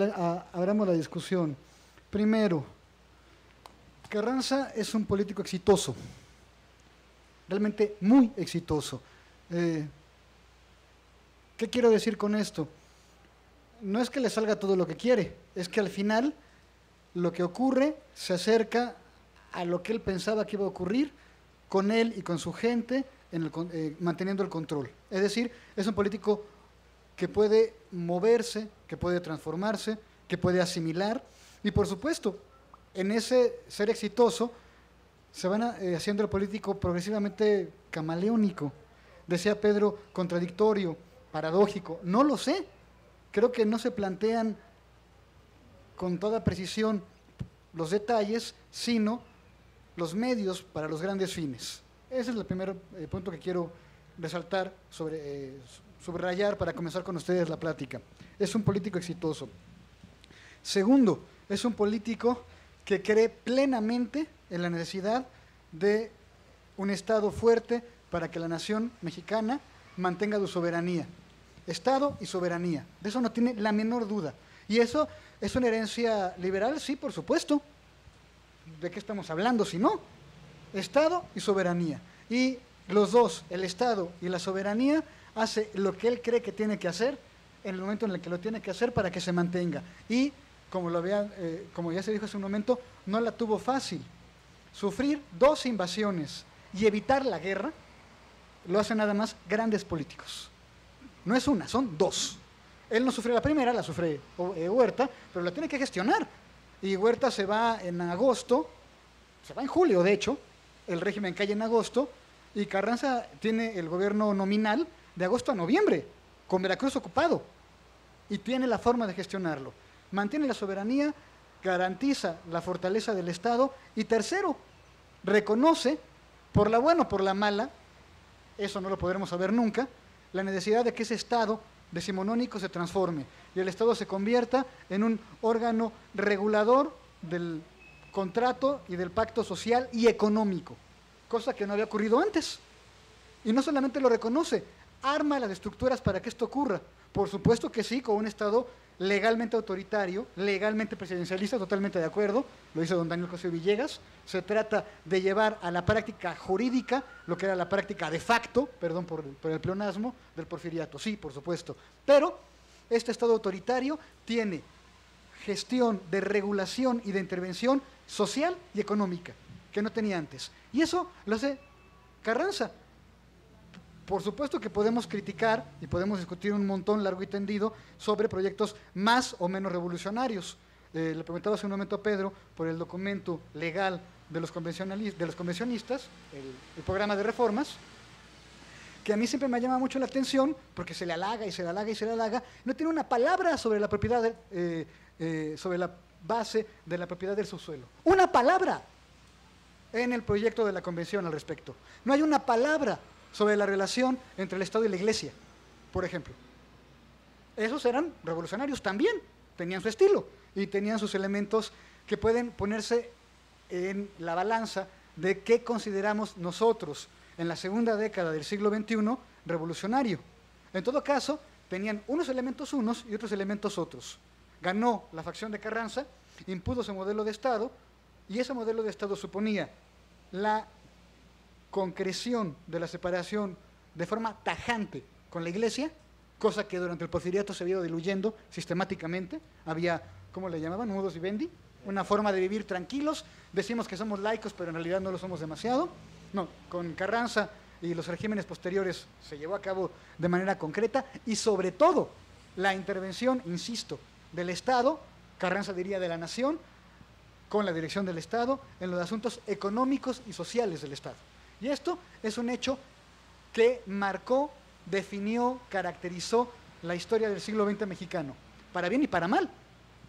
abramos la discusión. Primero, Carranza es un político exitoso, realmente muy exitoso. ¿Qué quiero decir con esto? No es que le salga todo lo que quiere, es que al final lo que ocurre se acerca a lo que él pensaba que iba a ocurrir con él y con su gente, manteniendo el control. Es decir, es un político que puede moverse, que puede transformarse, que puede asimilar, y por supuesto, en ese ser exitoso, se van haciendo el político progresivamente camaleónico. Decía Pedro, contradictorio, paradójico, no lo sé, creo que no se plantean con toda precisión los detalles, sino los medios para los grandes fines. Ese es el primer punto que quiero resaltar, subrayar para comenzar con ustedes la plática. Es un político exitoso. Segundo, es un político que cree plenamente en la necesidad de un Estado fuerte para que la nación mexicana mantenga su soberanía. Estado y soberanía, de eso no tiene la menor duda. ¿Y eso es una herencia liberal? Sí, por supuesto. ¿De qué estamos hablando si no? Estado y soberanía. Y los dos, el Estado y la soberanía, hace lo que él cree que tiene que hacer en el momento en el que lo tiene que hacer para que se mantenga. Y como ya se dijo hace un momento, no la tuvo fácil. Sufrir 2 invasiones y evitar la guerra lo hacen nada más grandes políticos. No es una, son 2. Él no sufrió la primera, la sufre Huerta, pero la tiene que gestionar. Y Huerta se va en agosto, se va en julio de hecho, el régimen cae en agosto, y Carranza tiene el gobierno nominal de agosto a noviembre, con Veracruz ocupado, y tiene la forma de gestionarlo. Mantiene la soberanía, garantiza la fortaleza del Estado, y tercero, reconoce, por la buena o por la mala, eso no lo podremos saber nunca, la necesidad de que ese Estado decimonónico se transforme y el Estado se convierta en un órgano regulador del contrato y del pacto social y económico, cosa que no había ocurrido antes. Y no solamente lo reconoce, arma las estructuras para que esto ocurra. Por supuesto que sí, con un Estado legalmente autoritario, legalmente presidencialista, totalmente de acuerdo, lo hizo don Daniel Cosío Villegas. Se trata de llevar a la práctica jurídica lo que era la práctica de facto, perdón por el pleonasmo, del porfiriato, sí, por supuesto. Pero este Estado autoritario tiene gestión de regulación y de intervención social y económica, que no tenía antes. Y eso lo hace Carranza. Por supuesto que podemos criticar y podemos discutir un montón largo y tendido sobre proyectos más o menos revolucionarios. Le preguntaba hace un momento a Pedro por el documento legal de los convencionistas, el programa de reformas, que a mí siempre me llama mucho la atención porque se le halaga y se le halaga y se le halaga. No tiene una palabra sobre la propiedad, sobre la base de la propiedad del subsuelo. Una palabra en el proyecto de la convención al respecto. No hay una palabra sobre la relación entre el Estado y la Iglesia, por ejemplo. Esos eran revolucionarios también, tenían su estilo y tenían sus elementos que pueden ponerse en la balanza de qué consideramos nosotros en la segunda década del siglo XXI revolucionario. En todo caso, tenían unos elementos unos y otros elementos otros. Ganó la facción de Carranza, impuso su modelo de Estado, y ese modelo de Estado suponía la concreción de la separación de forma tajante con la Iglesia, cosa que durante el porfiriato se había ido diluyendo sistemáticamente. Había, ¿cómo le llamaban? Modus vivendi, una forma de vivir tranquilos. Decimos que somos laicos, pero en realidad no lo somos demasiado. No, con Carranza y los regímenes posteriores se llevó a cabo de manera concreta, y sobre todo la intervención, insisto, del Estado, Carranza diría de la nación, con la dirección del Estado en los asuntos económicos y sociales del Estado. Y esto es un hecho que marcó, definió, caracterizó la historia del siglo XX mexicano, para bien y para mal.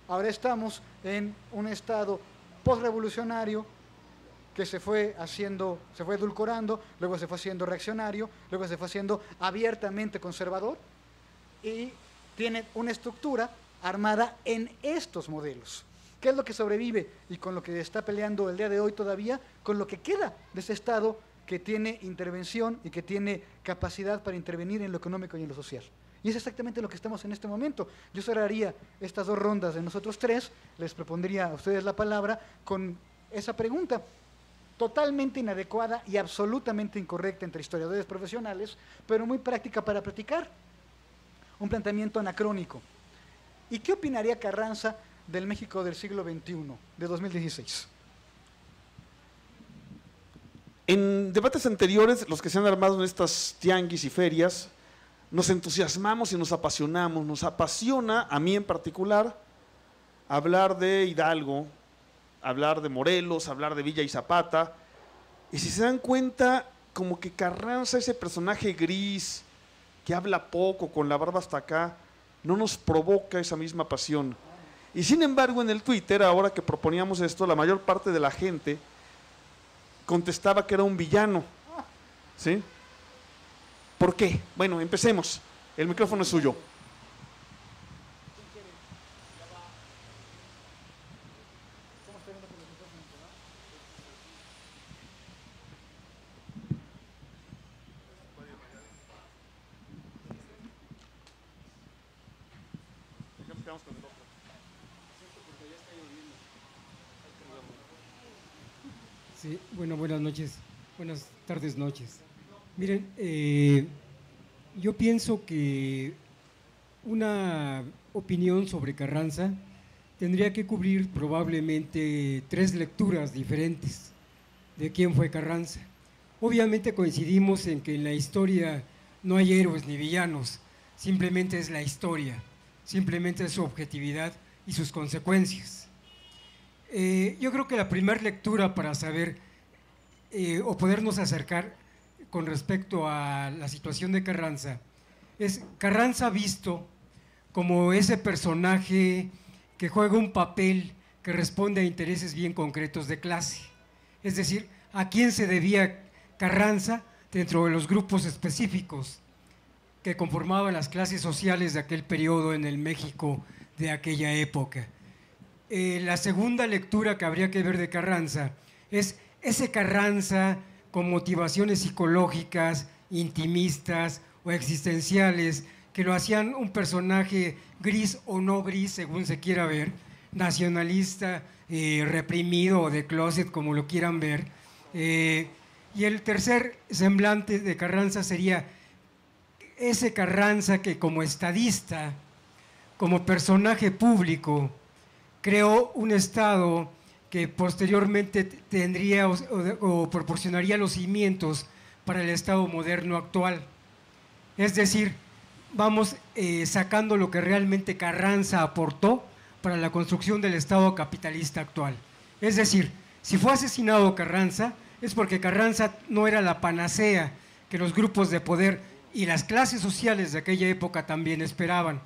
Ahora estamos en un Estado postrevolucionario que se fue edulcorando, luego se fue haciendo reaccionario, luego se fue haciendo abiertamente conservador, y tiene una estructura armada en estos modelos. ¿Qué es lo que sobrevive y con lo que está peleando el día de hoy todavía? Con lo que queda de ese Estado que tiene intervención y que tiene capacidad para intervenir en lo económico y en lo social. Y es exactamente lo que estamos en este momento. Yo cerraría estas dos rondas de nosotros tres, les propondría a ustedes la palabra con esa pregunta, totalmente inadecuada y absolutamente incorrecta entre historiadores profesionales, pero muy práctica para practicar. Un planteamiento anacrónico. ¿Y qué opinaría Carranza del México del siglo XXI, de 2016? En debates anteriores, los que se han armado en estas tianguis y ferias, nos entusiasmamos y nos apasionamos. Nos apasiona, a mí en particular, hablar de Hidalgo, hablar de Morelos, hablar de Villa y Zapata. Y si se dan cuenta, como que Carranza, ese personaje gris, que habla poco, con la barba hasta acá, no nos provoca esa misma pasión. Y sin embargo, en el Twitter, ahora que proponíamos esto, la mayor parte de la gente contestaba que era un villano. ¿Sí? ¿Por qué? Bueno, empecemos. El micrófono es suyo. Sí, bueno, buenas noches, buenas tardes, noches. Miren, yo pienso que una opinión sobre Carranza tendría que cubrir probablemente 3 lecturas diferentes de quién fue Carranza. Obviamente coincidimos en que en la historia no hay héroes ni villanos, simplemente es la historia, simplemente es su objetividad y sus consecuencias. Yo creo que la primera lectura para saber o podernos acercar con respecto a la situación de Carranza es Carranza visto como ese personaje que juega un papel que responde a intereses bien concretos de clase. Es decir, ¿a quién se debía Carranza dentro de los grupos específicos que conformaban las clases sociales de aquel periodo en el México de aquella época? La segunda lectura que habría que ver de Carranza es ese Carranza con motivaciones psicológicas, intimistas o existenciales que lo hacían un personaje gris o no gris, según se quiera ver, nacionalista, reprimido o de closet, como lo quieran ver. Y el tercer semblante de Carranza sería ese Carranza que como estadista, como personaje público, creó un Estado que posteriormente tendría o proporcionaría los cimientos para el Estado moderno actual. Es decir, vamos sacando lo que realmente Carranza aportó para la construcción del Estado capitalista actual. Es decir, si fue asesinado Carranza, es porque Carranza no era la panacea que los grupos de poder y las clases sociales de aquella época también esperaban.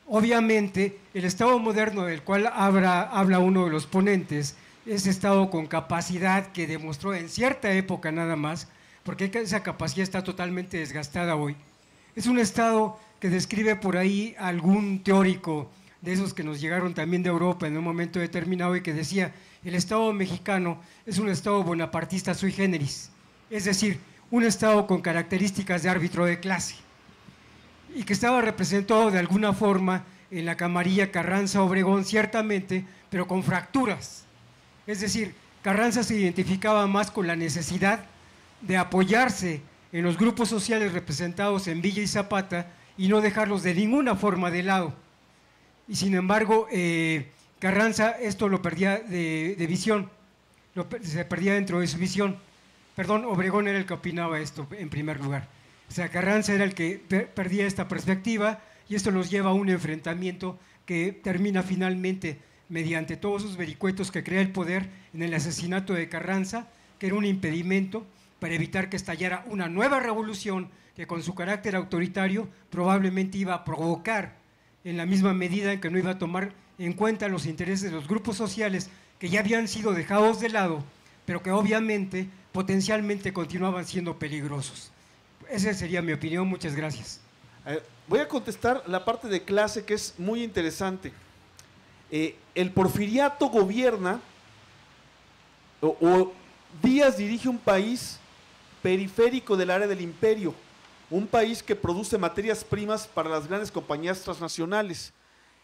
Obviamente, el Estado moderno del cual habla uno de los ponentes, ese Estado con capacidad que demostró en cierta época nada más, porque esa capacidad está totalmente desgastada hoy, es un Estado que describe por ahí algún teórico de esos que nos llegaron también de Europa en un momento determinado y que decía, el Estado mexicano es un Estado bonapartista sui generis, es decir, un Estado con características de árbitro de clase, y que estaba representado de alguna forma en la camarilla Carranza-Obregón, ciertamente, pero con fracturas. Es decir, Carranza se identificaba más con la necesidad de apoyarse en los grupos sociales representados en Villa y Zapata y no dejarlos de ninguna forma de lado. Y sin embargo, Carranza esto lo perdía de visión, se perdía dentro de su visión. Perdón, Obregón era el que opinaba esto en primer lugar. O sea, Carranza era el que perdía esta perspectiva y esto los lleva a un enfrentamiento que termina finalmente mediante todos esos vericuetos que crea el poder en el asesinato de Carranza, que era un impedimento para evitar que estallara una nueva revolución que con su carácter autoritario probablemente iba a provocar en la misma medida en que no iba a tomar en cuenta los intereses de los grupos sociales que ya habían sido dejados de lado, pero que obviamente potencialmente continuaban siendo peligrosos. Esa sería mi opinión, muchas gracias. Voy a contestar la parte de clase que es muy interesante. El porfiriato gobierna o Díaz dirige un país periférico del área del imperio, un país que produce materias primas para las grandes compañías transnacionales.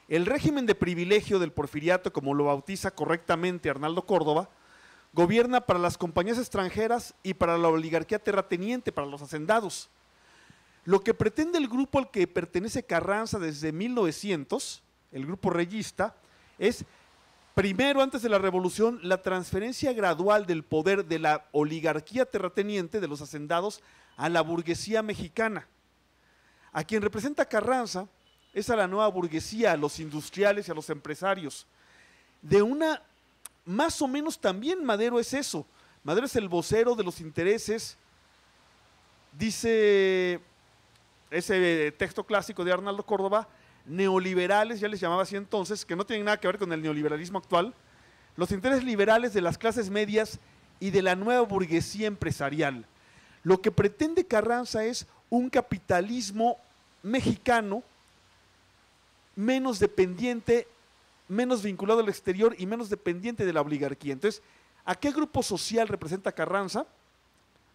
El régimen de privilegio del porfiriato, como lo bautiza correctamente Arnaldo Córdoba, gobierna para las compañías extranjeras y para la oligarquía terrateniente, para los hacendados. Lo que pretende el grupo al que pertenece Carranza desde 1900, el grupo reyista, es, primero, antes de la revolución, la transferencia gradual del poder de la oligarquía terrateniente, de los hacendados, a la burguesía mexicana. A quien representa Carranza es a la nueva burguesía, a los industriales y a los empresarios. De una, más o menos también Madero es eso. Madero es el vocero de los intereses, dice ese texto clásico de Arnaldo Córdoba, neoliberales, ya les llamaba así entonces, que no tienen nada que ver con el neoliberalismo actual, los intereses liberales de las clases medias y de la nueva burguesía empresarial. Lo que pretende Carranza es un capitalismo mexicano menos dependiente, menos vinculado al exterior y menos dependiente de la oligarquía. Entonces, ¿a qué grupo social representa Carranza?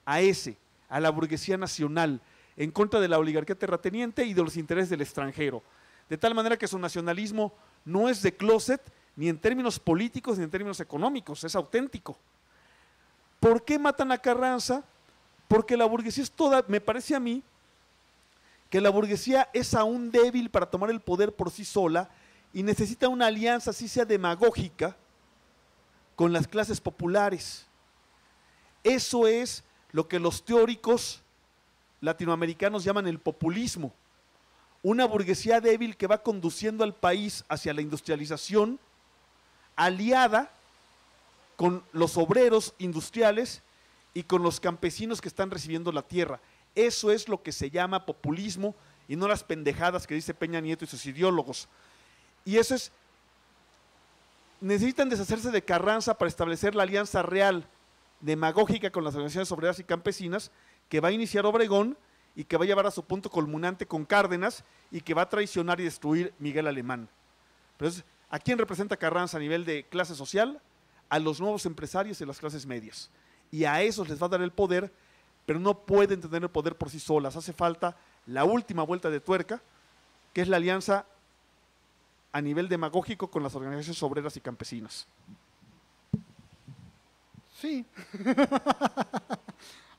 A ese, a la burguesía nacional, en contra de la oligarquía terrateniente y de los intereses del extranjero. De tal manera que su nacionalismo no es de closet, ni en términos políticos, ni en términos económicos, es auténtico. ¿Por qué matan a Carranza? Porque la burguesía es toda, me parece a mí, que la burguesía es aún débil para tomar el poder por sí sola y necesita una alianza, así sea demagógica, con las clases populares. Eso es lo que los teóricos latinoamericanos llaman el populismo. Una burguesía débil que va conduciendo al país hacia la industrialización, aliada con los obreros industriales y con los campesinos que están recibiendo la tierra. Eso es lo que se llama populismo y no las pendejadas que dice Peña Nieto y sus ideólogos. Y eso es, necesitan deshacerse de Carranza para establecer la alianza real, demagógica con las organizaciones obreras y campesinas, que va a iniciar Obregón y que va a llevar a su punto culminante con Cárdenas y que va a traicionar y destruir Miguel Alemán. Entonces, ¿a quién representa Carranza a nivel de clase social? A los nuevos empresarios y las clases medias. Y a esos les va a dar el poder, pero no pueden tener el poder por sí solas. Hace falta la última vuelta de tuerca, que es la alianza a nivel demagógico con las organizaciones obreras y campesinas. Sí.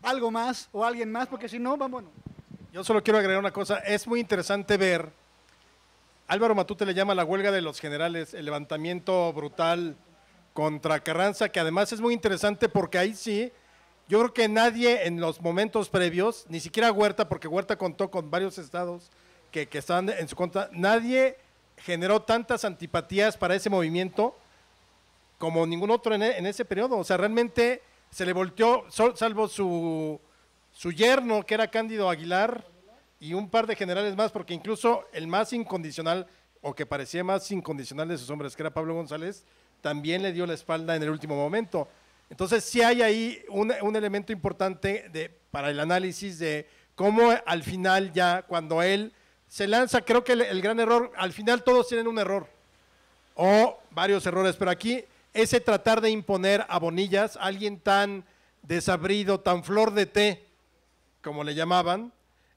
Algo más o alguien más, porque si no, vámonos. Yo solo quiero agregar una cosa. Es muy interesante ver, Álvaro Matute le llama la huelga de los generales, el levantamiento brutal contra Carranza, que además es muy interesante porque ahí sí Yo creo que nadie en los momentos previos, ni siquiera Huerta, porque Huerta contó con varios estados que estaban en su contra, nadie generó tantas antipatías para ese movimiento como ningún otro en ese periodo. O sea, realmente se le volteó, salvo su yerno, que era Cándido Aguilar, y un par de generales más, porque incluso el más incondicional, o que parecía más incondicional de sus hombres, que era Pablo González, también le dio la espalda en el último momento. Entonces sí hay ahí un elemento importante para el análisis de cómo al final ya, cuando él se lanza, creo que el gran error, al final todos tienen un error, o varios errores, pero aquí ese tratar de imponer a Bonillas, alguien tan desabrido, tan flor de té, como le llamaban,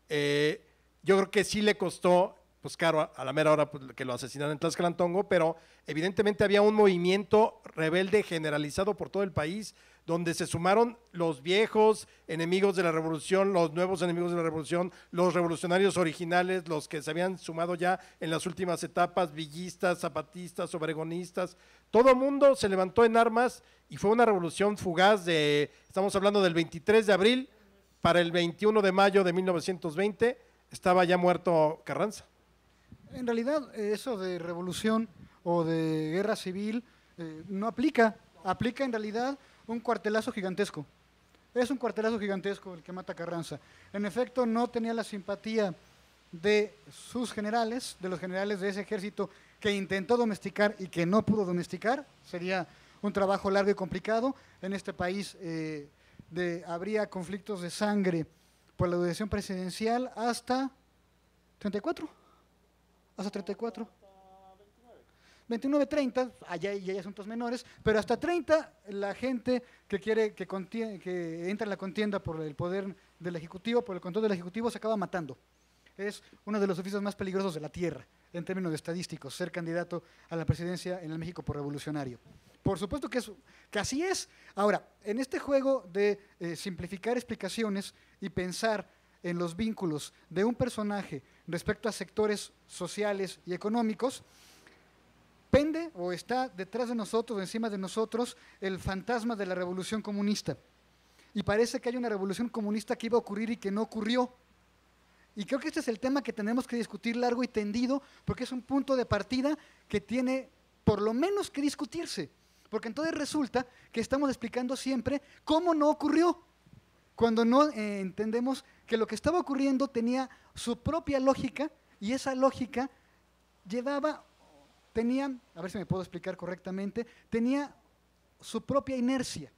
yo creo que sí le costó, pues claro, a la mera hora pues, que lo asesinaron en Tlaxcalantongo, pero evidentemente había un movimiento rebelde generalizado por todo el país, donde se sumaron los viejos enemigos de la revolución, los nuevos enemigos de la revolución, los revolucionarios originales, los que se habían sumado ya en las últimas etapas, villistas, zapatistas, obregonistas, todo el mundo se levantó en armas y fue una revolución fugaz estamos hablando del 23 de abril, para el 21 de mayo de 1920 estaba ya muerto Carranza. En realidad, eso de revolución o de guerra civil no aplica. Aplica en realidad un cuartelazo gigantesco. Es un cuartelazo gigantesco el que mata a Carranza. En efecto, no tenía la simpatía de sus generales, de los generales de ese ejército que intentó domesticar y que no pudo domesticar. Sería un trabajo largo y complicado. En este país habría conflictos de sangre por la elección presidencial hasta 34. Hasta 34. 29, 30, allá hay asuntos menores, pero hasta 30 la gente que quiere que entra en la contienda por el poder del Ejecutivo, por el control del Ejecutivo, se acaba matando. Es uno de los oficios más peligrosos de la tierra, en términos estadísticos, ser candidato a la presidencia en el México por revolucionario. Por supuesto que así es. Ahora, en este juego de simplificar explicaciones y pensar en los vínculos de un personaje respecto a sectores sociales y económicos, pende o está detrás de nosotros, encima de nosotros, el fantasma de la revolución comunista. Y parece que hay una revolución comunista que iba a ocurrir y que no ocurrió. Y creo que este es el tema que tenemos que discutir largo y tendido, porque es un punto de partida que tiene por lo menos que discutirse. Porque entonces resulta que estamos explicando siempre cómo no ocurrió, cuando no entendemos que lo que estaba ocurriendo tenía su propia lógica, y esa lógica tenía, a ver si me puedo explicar correctamente, tenía su propia inercia.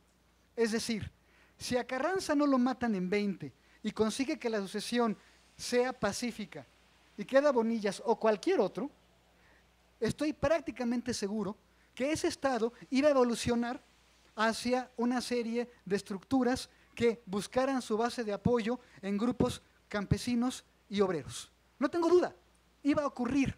Es decir, si a Carranza no lo matan en 20 y consigue que la sucesión sea pacífica y queda Bonillas o cualquier otro, estoy prácticamente seguro que ese Estado iba a evolucionar hacia una serie de estructuras que buscaran su base de apoyo en grupos campesinos y obreros. No tengo duda, iba a ocurrir.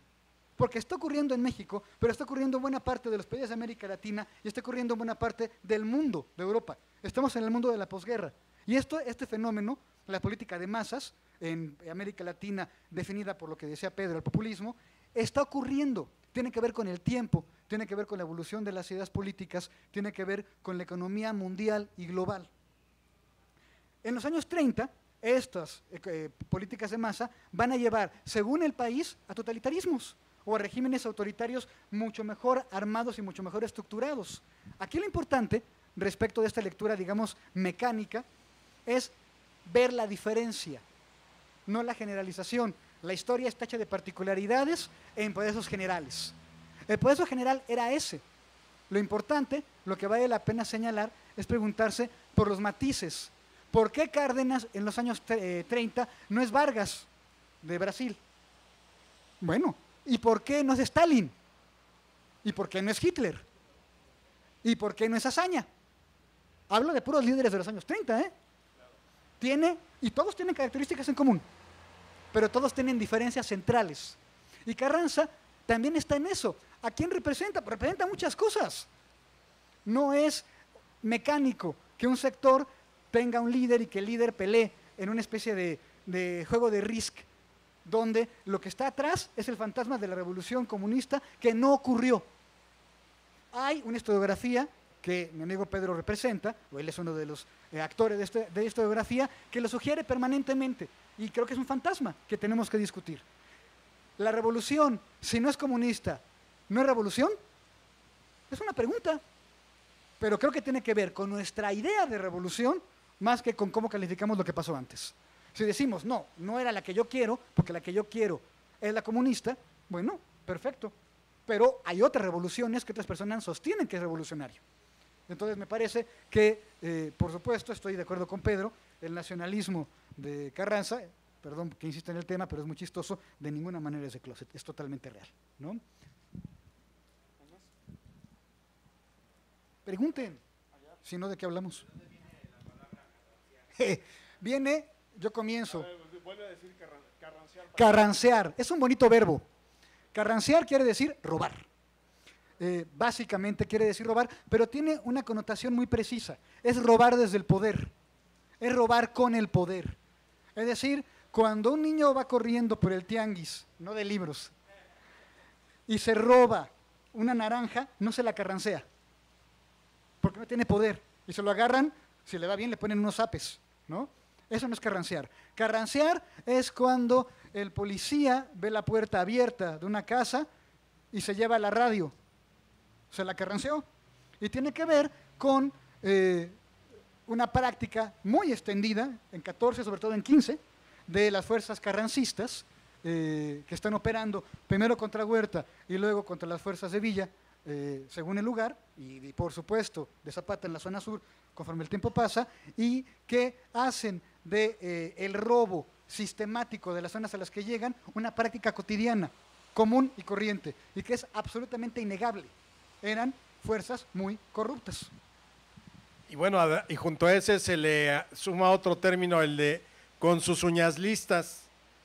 Porque está ocurriendo en México, pero está ocurriendo en buena parte de los países de América Latina y está ocurriendo en buena parte del mundo, de Europa. Estamos en el mundo de la posguerra. Y este fenómeno, la política de masas en América Latina, definida por lo que decía Pedro, el populismo, está ocurriendo. Tiene que ver con el tiempo, tiene que ver con la evolución de las ideas políticas, tiene que ver con la economía mundial y global. En los años 30, estas políticas de masa van a llevar, según el país, a totalitarismos o a regímenes autoritarios mucho mejor armados y mucho mejor estructurados. Aquí lo importante, respecto de esta lectura, digamos, mecánica, es ver la diferencia, no la generalización. La historia está hecha de particularidades en procesos generales. El proceso general era ese. Lo importante, lo que vale la pena señalar, es preguntarse por los matices. ¿Por qué Cárdenas en los años 30 no es Vargas de Brasil? Bueno, ¿y por qué no es Stalin? ¿Y por qué no es Hitler? ¿Y por qué no es Azaña? Hablo de puros líderes de los años 30, ¿eh? Y todos tienen características en común, pero todos tienen diferencias centrales. Y Carranza también está en eso. ¿A quién representa? Representa muchas cosas. No es mecánico que un sector tenga un líder y que el líder pelee en una especie de juego de Risk, donde lo que está atrás es el fantasma de la revolución comunista que no ocurrió. Hay una historiografía que mi amigo Pedro representa, o él es uno de los actores de esta biografía, que lo sugiere permanentemente. Y creo que es un fantasma que tenemos que discutir. La revolución, si no es comunista, ¿no es revolución? Es una pregunta. Pero creo que tiene que ver con nuestra idea de revolución más que con cómo calificamos lo que pasó antes. Si decimos, no, no era la que yo quiero, porque la que yo quiero es la comunista, bueno, perfecto. Pero hay otras revoluciones que otras personas sostienen que es revolucionario. Entonces me parece que, por supuesto, estoy de acuerdo con Pedro, el nacionalismo de Carranza, perdón que insista en el tema, pero es muy chistoso, de ninguna manera es de closet, es totalmente real, ¿no? Pregunten, si no, ¿de qué hablamos? Viene, yo comienzo. Vuelve a decir carrancear. Carrancear, es un bonito verbo. Carrancear quiere decir robar. Básicamente quiere decir robar, pero tiene una connotación muy precisa. Es robar desde el poder, es robar con el poder. Es decir, cuando un niño va corriendo por el tianguis, no de libros, y se roba una naranja, no se la carrancea, porque no tiene poder. Y se lo agarran, si le va bien le ponen unos zapes, ¿no? Eso no es carrancear. Carrancear es cuando el policía ve la puerta abierta de una casa y se lleva la radio. Se la carranceó. Y tiene que ver con una práctica muy extendida, en 14, sobre todo en 15, de las fuerzas carrancistas que están operando primero contra Huerta y luego contra las fuerzas de Villa, según el lugar, y por supuesto de Zapata en la zona sur, conforme el tiempo pasa, y que hacen de el robo sistemático de las zonas a las que llegan una práctica cotidiana, común y corriente, y que es absolutamente innegable. Eran fuerzas muy corruptas. Y bueno, y junto a ese se le suma otro término, el de con sus uñas listas,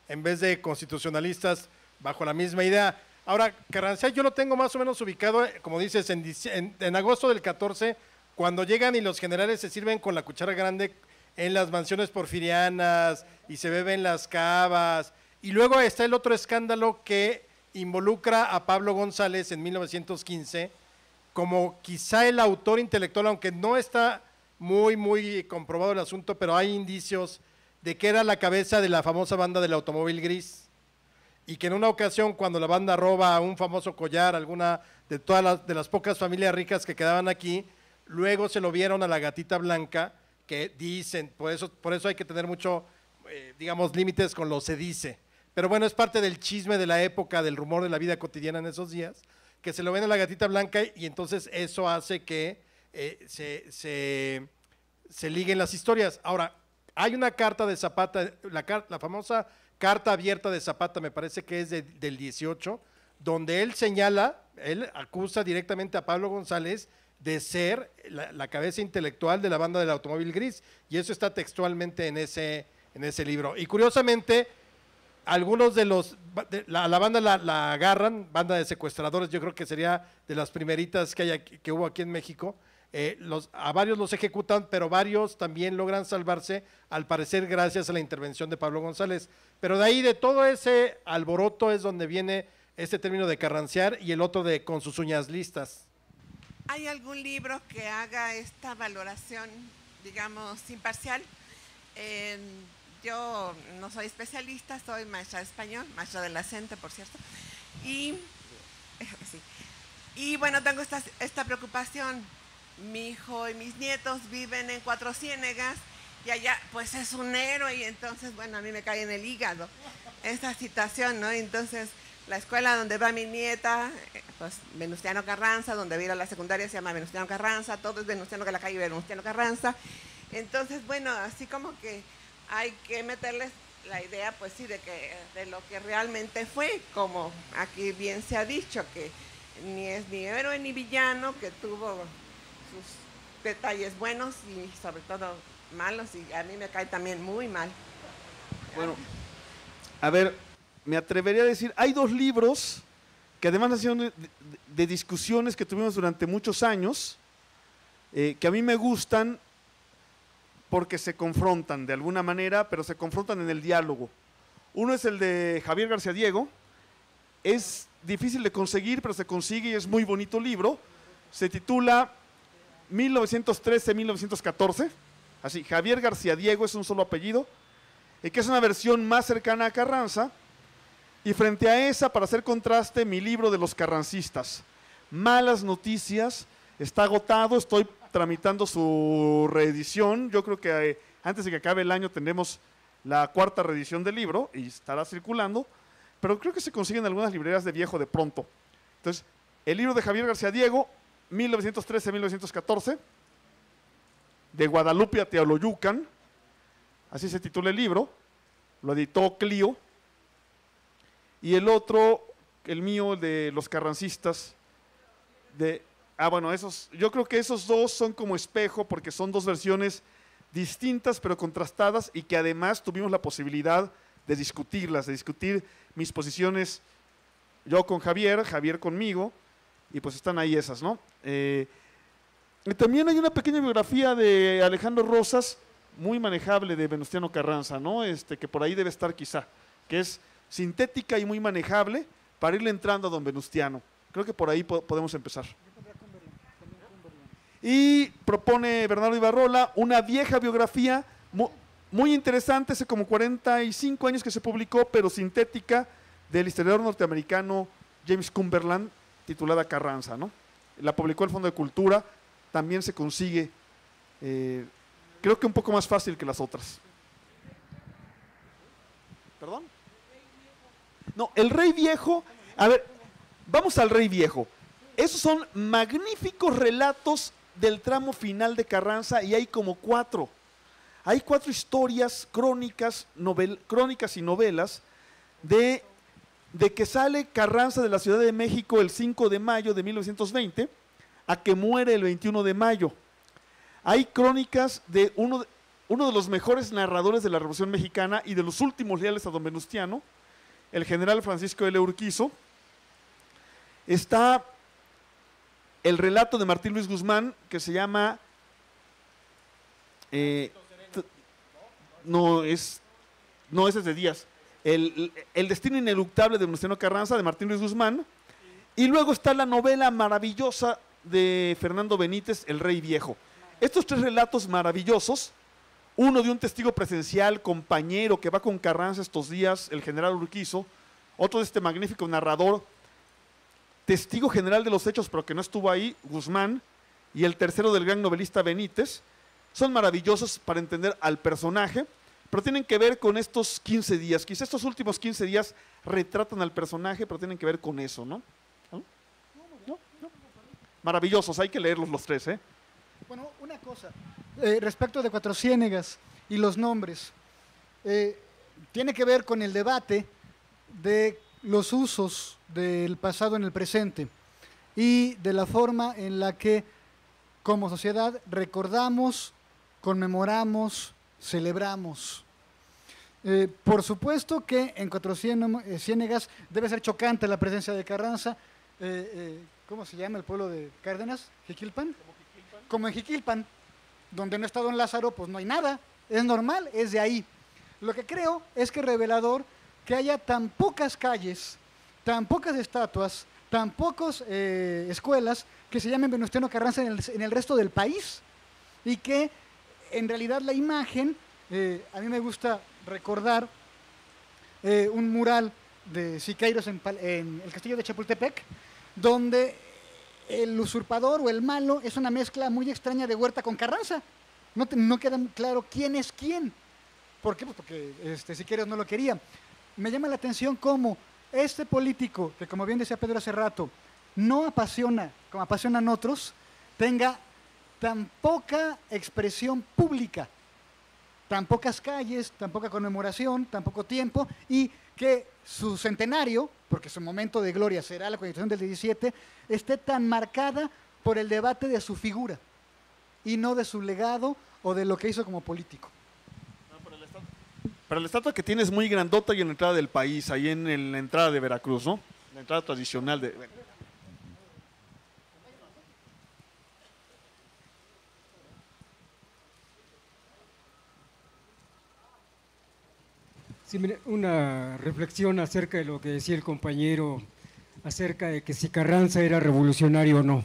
en vez de constitucionalistas, bajo la misma idea. Ahora, Carranza yo lo tengo más o menos ubicado, como dices, en agosto del 14, cuando llegan y los generales se sirven con la cuchara grande en las mansiones porfirianas y se beben las cavas. Y luego está el otro escándalo que involucra a Pablo González en 1915 como quizá el autor intelectual, aunque no está muy comprobado el asunto, pero hay indicios de que era la cabeza de la famosa banda del automóvil gris. Y que en una ocasión, cuando la banda roba un famoso collar, alguna de todas las pocas familias ricas que quedaban aquí, luego se lo vieron a la gatita blanca, que dicen, por eso hay que tener mucho, digamos, límites con lo se dice. Pero bueno, es parte del chisme de la época, del rumor de la vida cotidiana en esos días, que se lo ven a la gatita blanca y entonces eso hace que se liguen las historias. Ahora, hay una carta de Zapata, la famosa carta abierta de Zapata, me parece que es del 18, donde él acusa directamente a Pablo González de ser la cabeza intelectual de la banda del automóvil gris, y eso está textualmente en ese libro. Y curiosamente, algunos de la banda la agarran, banda de secuestradores, yo creo que sería de las primeritas que hubo aquí en México. A varios los ejecutan, pero varios también logran salvarse, al parecer gracias a la intervención de Pablo González. Pero de ahí, de todo ese alboroto, es donde viene este término de carrancear y el otro de con sus uñas listas. ¿Hay algún libro que haga esta valoración, digamos, imparcial? Yo no soy especialista, soy maestra de español, maestra del acente, por cierto, y bueno, tengo esta preocupación. Mi hijo y mis nietos viven en Cuatro Ciénegas y allá pues es un héroe, y entonces, bueno, a mí me cae en el hígado esta situación, ¿no? Entonces, la escuela donde va mi nieta, pues Venustiano Carranza, donde va a ir a la secundaria se llama Venustiano Carranza, todo es Venustiano, que la calle Venustiano Carranza. Entonces, bueno, así como que hay que meterles la idea, pues sí, de lo que realmente fue, como aquí bien se ha dicho, que ni es ni héroe ni villano, que tuvo sus detalles buenos y sobre todo malos, y a mí me cae también muy mal. Bueno, a ver, me atrevería a decir, hay dos libros que además han sido de discusiones que tuvimos durante muchos años, que a mí me gustan porque se confrontan de alguna manera, pero se confrontan en el diálogo. Uno es el de Javier García Diego, es difícil de conseguir, pero se consigue y es muy bonito libro. Se titula 1913-1914, así, Javier García Diego es un solo apellido, que es una versión más cercana a Carranza, y frente a esa, para hacer contraste, mi libro de los carrancistas, Malas Noticias, está agotado, estoy tramitando su reedición, yo creo que antes de que acabe el año tendremos la 4ª reedición del libro y estará circulando, pero creo que se consigue en algunas librerías de viejo de pronto. Entonces, el libro de Javier García Diego, 1913-1914, de Guadalupe a Teoloyucan, así se titula el libro, lo editó Clio, y el otro, el mío, de los carrancistas, bueno, yo creo que esos dos son como espejo porque son dos versiones distintas pero contrastadas y que además tuvimos la posibilidad de discutirlas, de discutir mis posiciones, yo con Javier, Javier conmigo, y pues están ahí esas, ¿no? Y también hay una pequeña biografía de Alejandro Rosas, muy manejable, de Venustiano Carranza, ¿no? Que por ahí debe estar quizá, que es sintética y muy manejable para irle entrando a don Venustiano. Creo que por ahí podemos empezar. Y propone Bernardo Ibarrola una vieja biografía muy interesante, hace como 45 años que se publicó, pero sintética, del historiador norteamericano James Cumberland, titulada Carranza, ¿no? La publicó el Fondo de Cultura, también se consigue, creo que un poco más fácil que las otras. ¿Perdón? No, el Rey Viejo, a ver, vamos al Rey Viejo. Esos son magníficos relatos del tramo final de Carranza y hay como 4. Hay 4 historias crónicas y novelas de que sale Carranza de la Ciudad de México el 5 de mayo de 1920 a que muere el 21 de mayo. Hay crónicas de uno de los mejores narradores de la Revolución Mexicana y de los últimos leales a don Venustiano, el general Francisco L. Urquizo. Está el relato de Martín Luis Guzmán, que se llama ese es de Díaz, el destino ineluctable de Venustiano Carranza, de Martín Luis Guzmán. Y luego está la novela maravillosa de Fernando Benítez, El Rey Viejo. Estos 3 relatos maravillosos, uno de un testigo presencial, compañero, que va con Carranza estos días, el general Urquizo, otro de este magnífico narrador, testigo general de los hechos, pero que no estuvo ahí, Guzmán, y el tercero del gran novelista Benítez, son maravillosos para entender al personaje, pero tienen que ver con estos 15 días. Quizá estos últimos 15 días retratan al personaje, pero tienen que ver con eso, ¿no? ¿No? Maravillosos, hay que leerlos los 3, ¿eh? Bueno, una cosa, respecto de Cuatro Ciénegas y los nombres, tiene que ver con el debate de los usos del pasado en el presente y de la forma en la que como sociedad recordamos, conmemoramos, celebramos. Por supuesto que en Cuatro Ciénegas debe ser chocante la presencia de Carranza. ¿Cómo se llama el pueblo de Cárdenas? ¿Jiquilpan? Como en Jiquilpan, donde no está don Lázaro, pues no hay nada, es normal, es de ahí. Lo que creo es que es revelador que haya tan pocas calles, tan pocas estatuas, tan pocas escuelas que se llamen Venustiano Carranza en el resto del país, y que en realidad la imagen, a mí me gusta recordar un mural de Siqueiros en el castillo de Chapultepec, donde el usurpador o el malo es una mezcla muy extraña de Huerta con Carranza. No queda claro quién es quién. ¿Por qué? Pues porque Siqueiros no lo quería. Me llama la atención cómo este político, que como bien decía Pedro hace rato, no apasiona como apasionan otros, tenga tan poca expresión pública, tan pocas calles, tan poca conmemoración, tan poco tiempo, y que su centenario, porque su momento de gloria será la Constitución del 17, esté tan marcada por el debate de su figura y no de su legado o de lo que hizo como político. Pero la estatua que tiene es muy grandota y en la entrada del país, ahí en la entrada de Veracruz, ¿no? La entrada tradicional de... Sí, mire, una reflexión acerca de lo que decía el compañero, acerca de que si Carranza era revolucionario o no.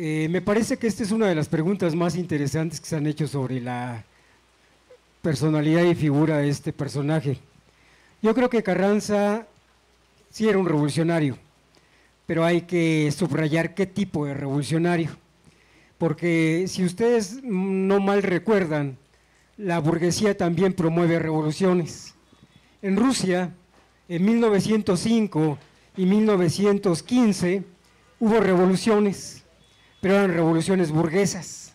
Me parece que esta es una de las preguntas más interesantes que se han hecho sobre la personalidad y figura de este personaje. Yo creo que Carranza sí era un revolucionario, pero hay que subrayar qué tipo de revolucionario, porque si ustedes no mal recuerdan, la burguesía también promueve revoluciones. En Rusia, en 1905 y 1915, hubo revoluciones, pero eran revoluciones burguesas.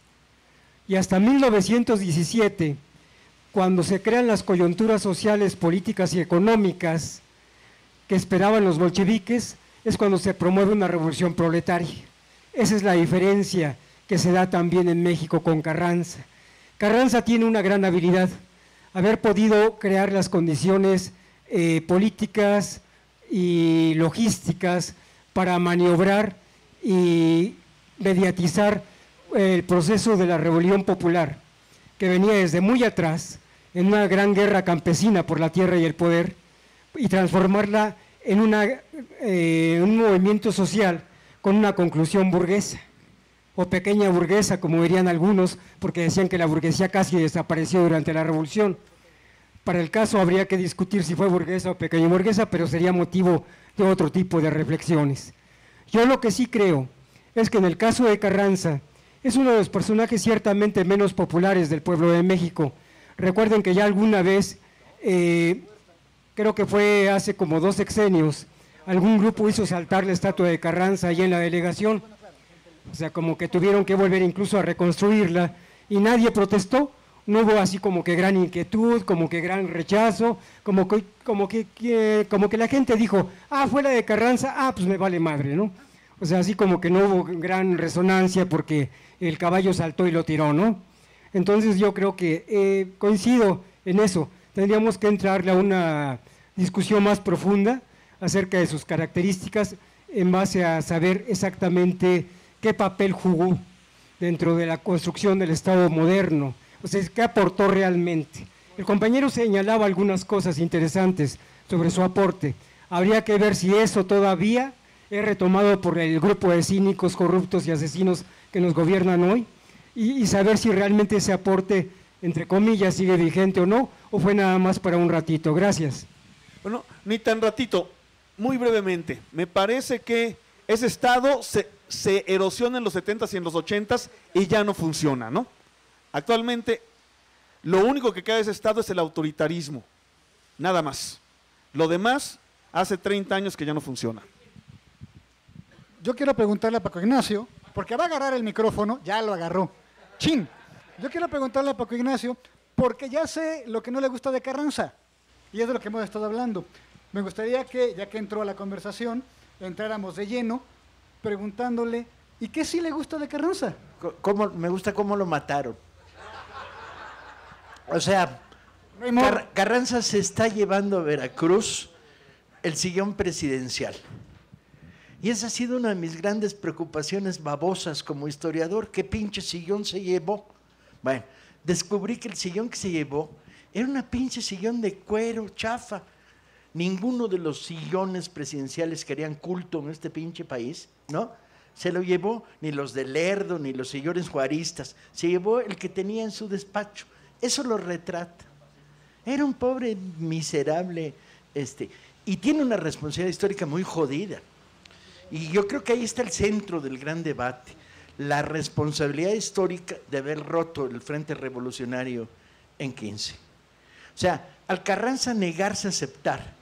Y hasta 1917, cuando se crean las coyunturas sociales, políticas y económicas que esperaban los bolcheviques, es cuando se promueve una revolución proletaria. Esa es la diferencia que se da también en México con Carranza. Carranza tiene una gran habilidad, haber podido crear las condiciones políticas y logísticas para maniobrar y mediatizar el proceso de la rebelión popular, que venía desde muy atrás, en una gran guerra campesina por la tierra y el poder, y transformarla en un movimiento social con una conclusión burguesa, o pequeña burguesa, como dirían algunos, porque decían que la burguesía casi desapareció durante la revolución. Para el caso habría que discutir si fue burguesa o pequeña burguesa, pero sería motivo de otro tipo de reflexiones. Yo lo que sí creo es que en el caso de Carranza, es uno de los personajes ciertamente menos populares del pueblo de México. Recuerden que ya alguna vez, creo que fue hace como 2 sexenios, algún grupo hizo saltar la estatua de Carranza ahí en la delegación, o sea, como que tuvieron que volver incluso a reconstruirla, y nadie protestó, no hubo así como que gran inquietud, como que gran rechazo, como que la gente dijo, fue la de Carranza, pues me vale madre, ¿no? O sea, así como que no hubo gran resonancia porque el caballo saltó y lo tiró, ¿no? Entonces yo creo que coincido en eso, tendríamos que entrarle a una discusión más profunda acerca de sus características en base a saber exactamente qué papel jugó dentro de la construcción del Estado moderno, o sea, qué aportó realmente. El compañero señalaba algunas cosas interesantes sobre su aporte, habría que ver si eso todavía es retomado por el grupo de cínicos, corruptos y asesinos que nos gobiernan hoy, y saber si realmente ese aporte, entre comillas, sigue vigente o no, o fue nada más para un ratito. Gracias. Bueno, ni tan ratito, muy brevemente, me parece que ese Estado se erosiona en los 70s y en los 80s y ya no funciona, ¿no? Actualmente, lo único que queda de ese Estado es el autoritarismo, nada más. Lo demás, hace 30 años que ya no funciona. Yo quiero preguntarle a Paco Ignacio, porque va a agarrar el micrófono, ya lo agarró. ¡Chin! Yo quiero preguntarle a Paco Ignacio, porque ya sé lo que no le gusta de Carranza, y es de lo que hemos estado hablando. Me gustaría que, ya que entró a la conversación, entráramos de lleno, preguntándole, ¿y qué sí le gusta de Carranza? Me gusta cómo lo mataron. O sea, Carranza se está llevando a Veracruz el sillón presidencial. Y esa ha sido una de mis grandes preocupaciones babosas como historiador. ¿Qué pinche sillón se llevó? Bueno, descubrí que el sillón que se llevó era una pinche sillón de cuero chafa. Ninguno de los sillones presidenciales que harían culto en este pinche país, ¿no? Se lo llevó ni los de Lerdo, ni los sillones juaristas. Se llevó el que tenía en su despacho. Eso lo retrata. Era un pobre miserable, y tiene una responsabilidad histórica muy jodida. Y yo creo que ahí está el centro del gran debate, la responsabilidad histórica de haber roto el Frente Revolucionario en 15. O sea, al Carranza negarse a aceptar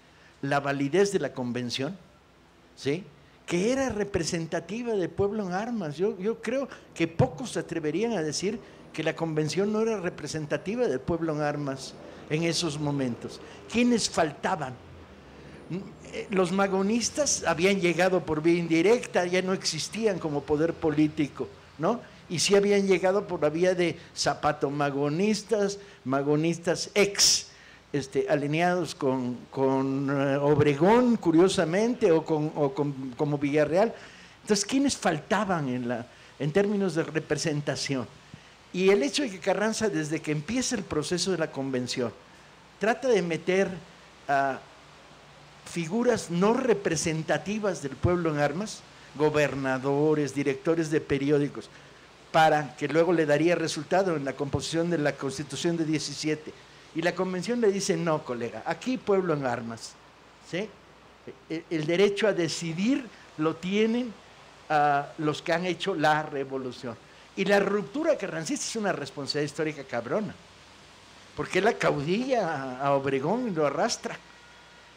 la validez de la convención, ¿sí?, que era representativa del pueblo en armas. Yo creo que pocos se atreverían a decir que la convención no era representativa del pueblo en armas en esos momentos. ¿Quiénes faltaban? Los magonistas habían llegado por vía indirecta, ya no existían como poder político, ¿no? Y sí habían llegado por la vía de zapatomagonistas, magonistas alineados con Obregón, curiosamente, o como Villarreal. Entonces, ¿quiénes faltaban en términos de representación? Y el hecho de que Carranza, desde que empieza el proceso de la convención, trata de meter a figuras no representativas del pueblo en armas, gobernadores, directores de periódicos, para que luego le daría resultado en la composición de la Constitución de 17. Y la Convención le dice, no, colega, aquí pueblo en armas, ¿sí? El derecho a decidir lo tienen los que han hecho la revolución. Y la ruptura carrancista es una responsabilidad histórica cabrona, porque él acaudilla a Obregón y lo arrastra.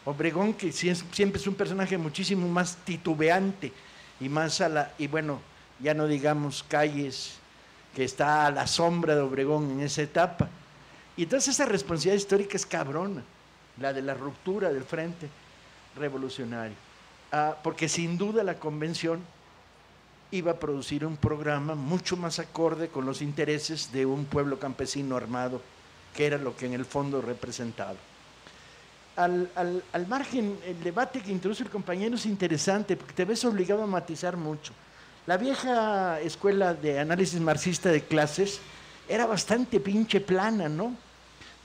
Obregón, que siempre es un personaje muchísimo más titubeante y más y bueno, ya no digamos Calles, que está a la sombra de Obregón en esa etapa. Y entonces esa responsabilidad histórica es cabrona, la de la ruptura del frente revolucionario. Porque sin duda la convención iba a producir un programa mucho más acorde con los intereses de un pueblo campesino armado, que era lo que en el fondo representaba. Al margen, el debate que introduce el compañero es interesante, porque te ves obligado a matizar mucho. La vieja escuela de análisis marxista de clases era bastante pinche plana, ¿no?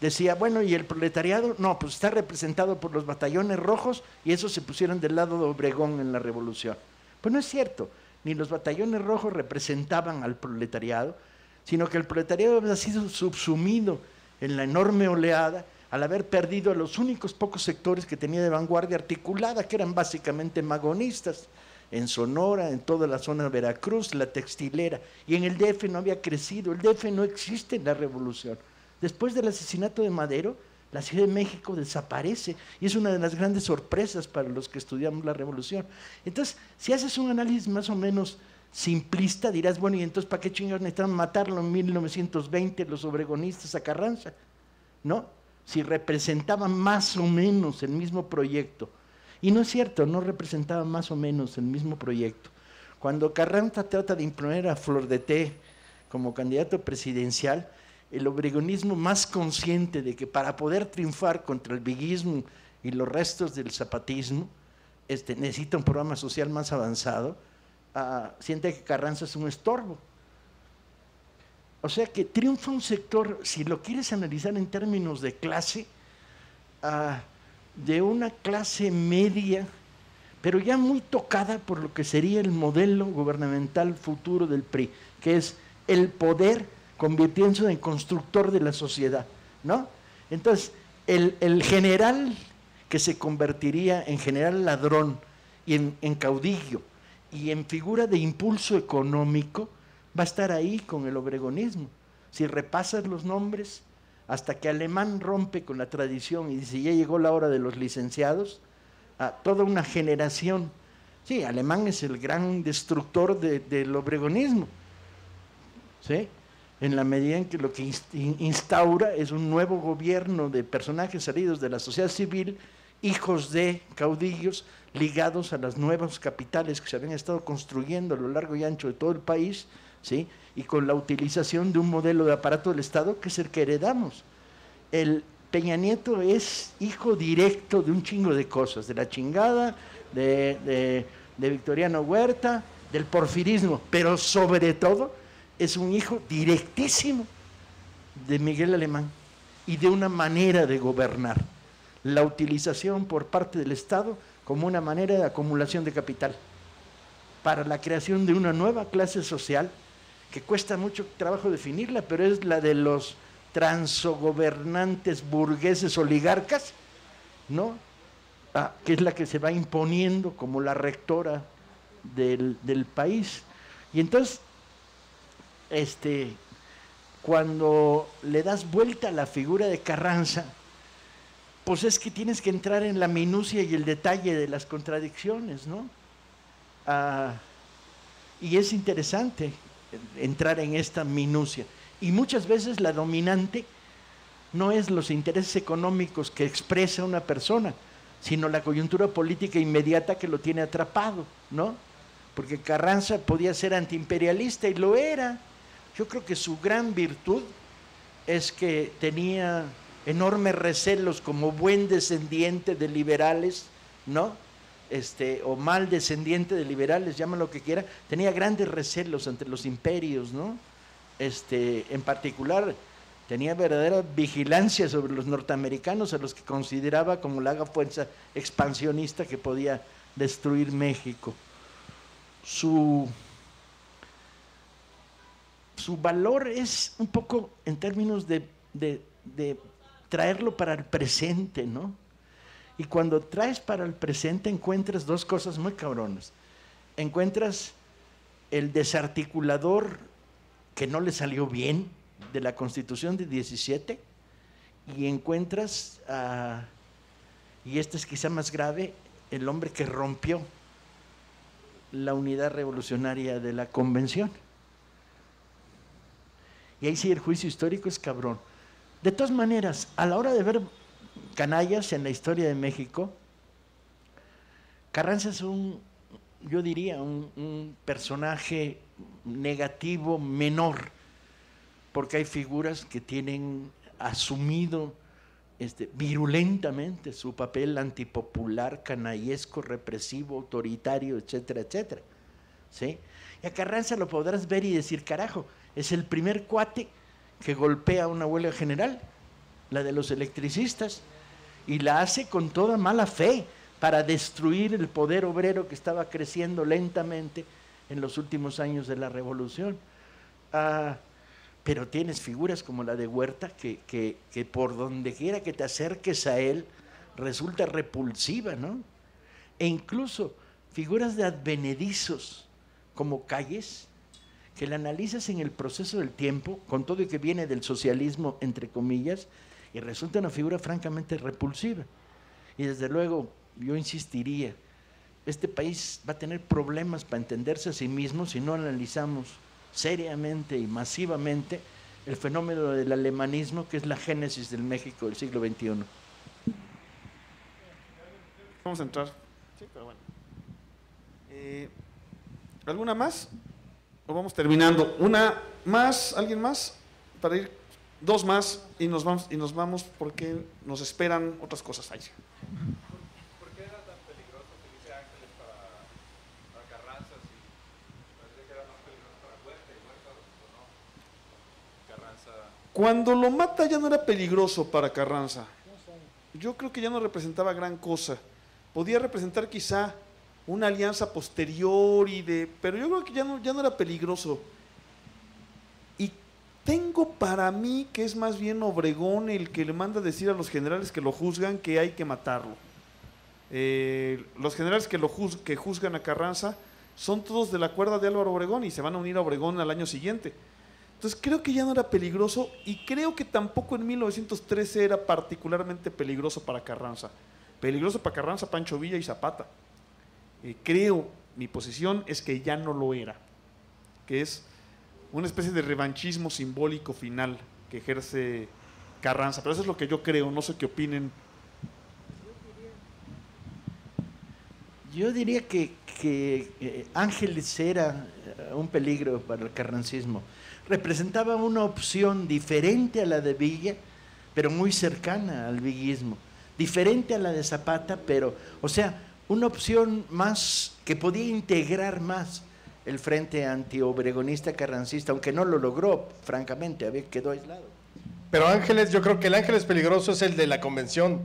Decía, bueno, ¿y el proletariado? No, pues está representado por los batallones rojos y esos se pusieron del lado de Obregón en la revolución. Pues no es cierto, ni los batallones rojos representaban al proletariado, sino que el proletariado había sido subsumido en la enorme oleada al haber perdido a los únicos pocos sectores que tenía de vanguardia articulada, que eran básicamente magonistas, en Sonora, en toda la zona de Veracruz, la textilera, y en el DF no había crecido, el DF no existe en la revolución. Después del asesinato de Madero, la Ciudad de México desaparece, y es una de las grandes sorpresas para los que estudiamos la revolución. Entonces, si haces un análisis más o menos simplista, dirás, bueno, ¿y entonces para qué chingados necesitaban matarlo en 1920 los obregonistas a Carranza? ¿No? Si representaban más o menos el mismo proyecto. Y no es cierto, no representaban más o menos el mismo proyecto. Cuando Carranza trata de imponer a Flor de Té como candidato presidencial, el obregonismo más consciente de que para poder triunfar contra el viguismo y los restos del zapatismo, necesita un programa social más avanzado, siente que Carranza es un estorbo. O sea que triunfa un sector, si lo quieres analizar en términos de clase, de una clase media, pero ya muy tocada por lo que sería el modelo gubernamental futuro del PRI, que es el poder convirtiéndose en constructor de la sociedad, ¿no? Entonces, el general que se convertiría en general ladrón y en caudillo y en figura de impulso económico, va a estar ahí con el obregonismo. Si repasas los nombres, hasta que Alemán rompe con la tradición y dice, ya llegó la hora de los licenciados, toda una generación. Sí, Alemán es el gran destructor del obregonismo, ¿sí? En la medida en que lo que instaura es un nuevo gobierno de personajes salidos de la sociedad civil, hijos de caudillos, ligados a las nuevas capitales que se habían estado construyendo a lo largo y ancho de todo el país, ¿sí? Y con la utilización de un modelo de aparato del Estado que es el que heredamos. El Peña Nieto es hijo directo de un chingo de cosas, de la chingada, de Victoriano Huerta, del porfirismo, pero sobre todo es un hijo directísimo de Miguel Alemán y de una manera de gobernar, la utilización por parte del Estado como una manera de acumulación de capital para la creación de una nueva clase social que cuesta mucho trabajo definirla, pero es la de los transgobernantes burgueses oligarcas, ¿no? Que es la que se va imponiendo como la rectora del país. Y entonces, cuando le das vuelta a la figura de Carranza, pues es que tienes que entrar en la minucia y el detalle de las contradicciones, ¿no? Y es interesante entrar en esta minucia. Y muchas veces la dominante no es los intereses económicos que expresa una persona, sino la coyuntura política inmediata que lo tiene atrapado, ¿no? Porque Carranza podía ser antiimperialista y lo era. Yo creo que su gran virtud es que tenía enormes recelos como buen descendiente de liberales, ¿no? O mal descendiente de liberales, llama lo que quiera, tenía grandes recelos ante los imperios, ¿no? En particular, tenía verdadera vigilancia sobre los norteamericanos, a los que consideraba como la fuerza expansionista que podía destruir México. su valor es un poco en términos de traerlo para el presente, ¿no? Y cuando traes para el presente encuentras dos cosas muy cabronas. Encuentras el desarticulador que no le salió bien de la Constitución de 17 y encuentras, y este es quizá más grave, el hombre que rompió la unidad revolucionaria de la Convención. Y ahí sí el juicio histórico es cabrón. De todas maneras, a la hora de ver canallas en la historia de México, Carranza es yo diría, un personaje negativo menor, porque hay figuras que tienen asumido virulentamente su papel antipopular, canallesco, represivo, autoritario, etcétera, etcétera. ¿Sí? Y a Carranza lo podrás ver y decir, carajo, es el primer cuate que golpea una huelga general, la de los electricistas, y la hace con toda mala fe para destruir el poder obrero que estaba creciendo lentamente en los últimos años de la revolución. Pero tienes figuras como la de Huerta que por donde quiera que te acerques a él resulta repulsiva, ¿no? E incluso figuras de advenedizos como Calles, que la analizas en el proceso del tiempo, con todo y que viene del socialismo, entre comillas, y resulta una figura francamente repulsiva. Y desde luego, yo insistiría, este país va a tener problemas para entenderse a sí mismo si no analizamos seriamente y masivamente el fenómeno del alemanismo, que es la génesis del México del siglo XXI. Vamos a entrar. Sí, pero bueno. ¿Alguna más? ¿O vamos terminando? ¿Una más? ¿Alguien más? Para ir, dos más y nos vamos porque nos esperan otras cosas ahí. ¿Por qué era tan peligroso, Felipe Ángeles, para Carranza, si parece que era más peligroso para Huerta y Huerta o no? Carranza. Cuando lo mata ya no era peligroso para Carranza. Yo creo que ya no representaba gran cosa. Podía representar quizá una alianza posterior pero yo creo que ya no era peligroso. Y tengo para mí que es más bien Obregón el que le manda decir a los generales que lo juzgan que hay que matarlo. Los generales que juzgan a Carranza son todos de la cuerda de Álvaro Obregón y se van a unir a Obregón al año siguiente. Entonces creo que ya no era peligroso y creo que tampoco en 1913 era particularmente peligroso para Carranza. Peligroso para Carranza, Pancho Villa y Zapata. Creo, mi posición es que ya no lo era, que es una especie de revanchismo simbólico final que ejerce Carranza, pero eso es lo que yo creo, no sé qué opinen. Yo diría que Ángeles era un peligro para el carrancismo. Representaba una opción diferente a la de Villa, pero muy cercana al villismo. Diferente a la de Zapata, pero, o sea, una opción más que podía integrar más el frente antiobregonista carrancista, aunque no lo logró, francamente, quedó aislado. Pero Ángeles, yo creo que el Ángeles peligroso es el de la convención.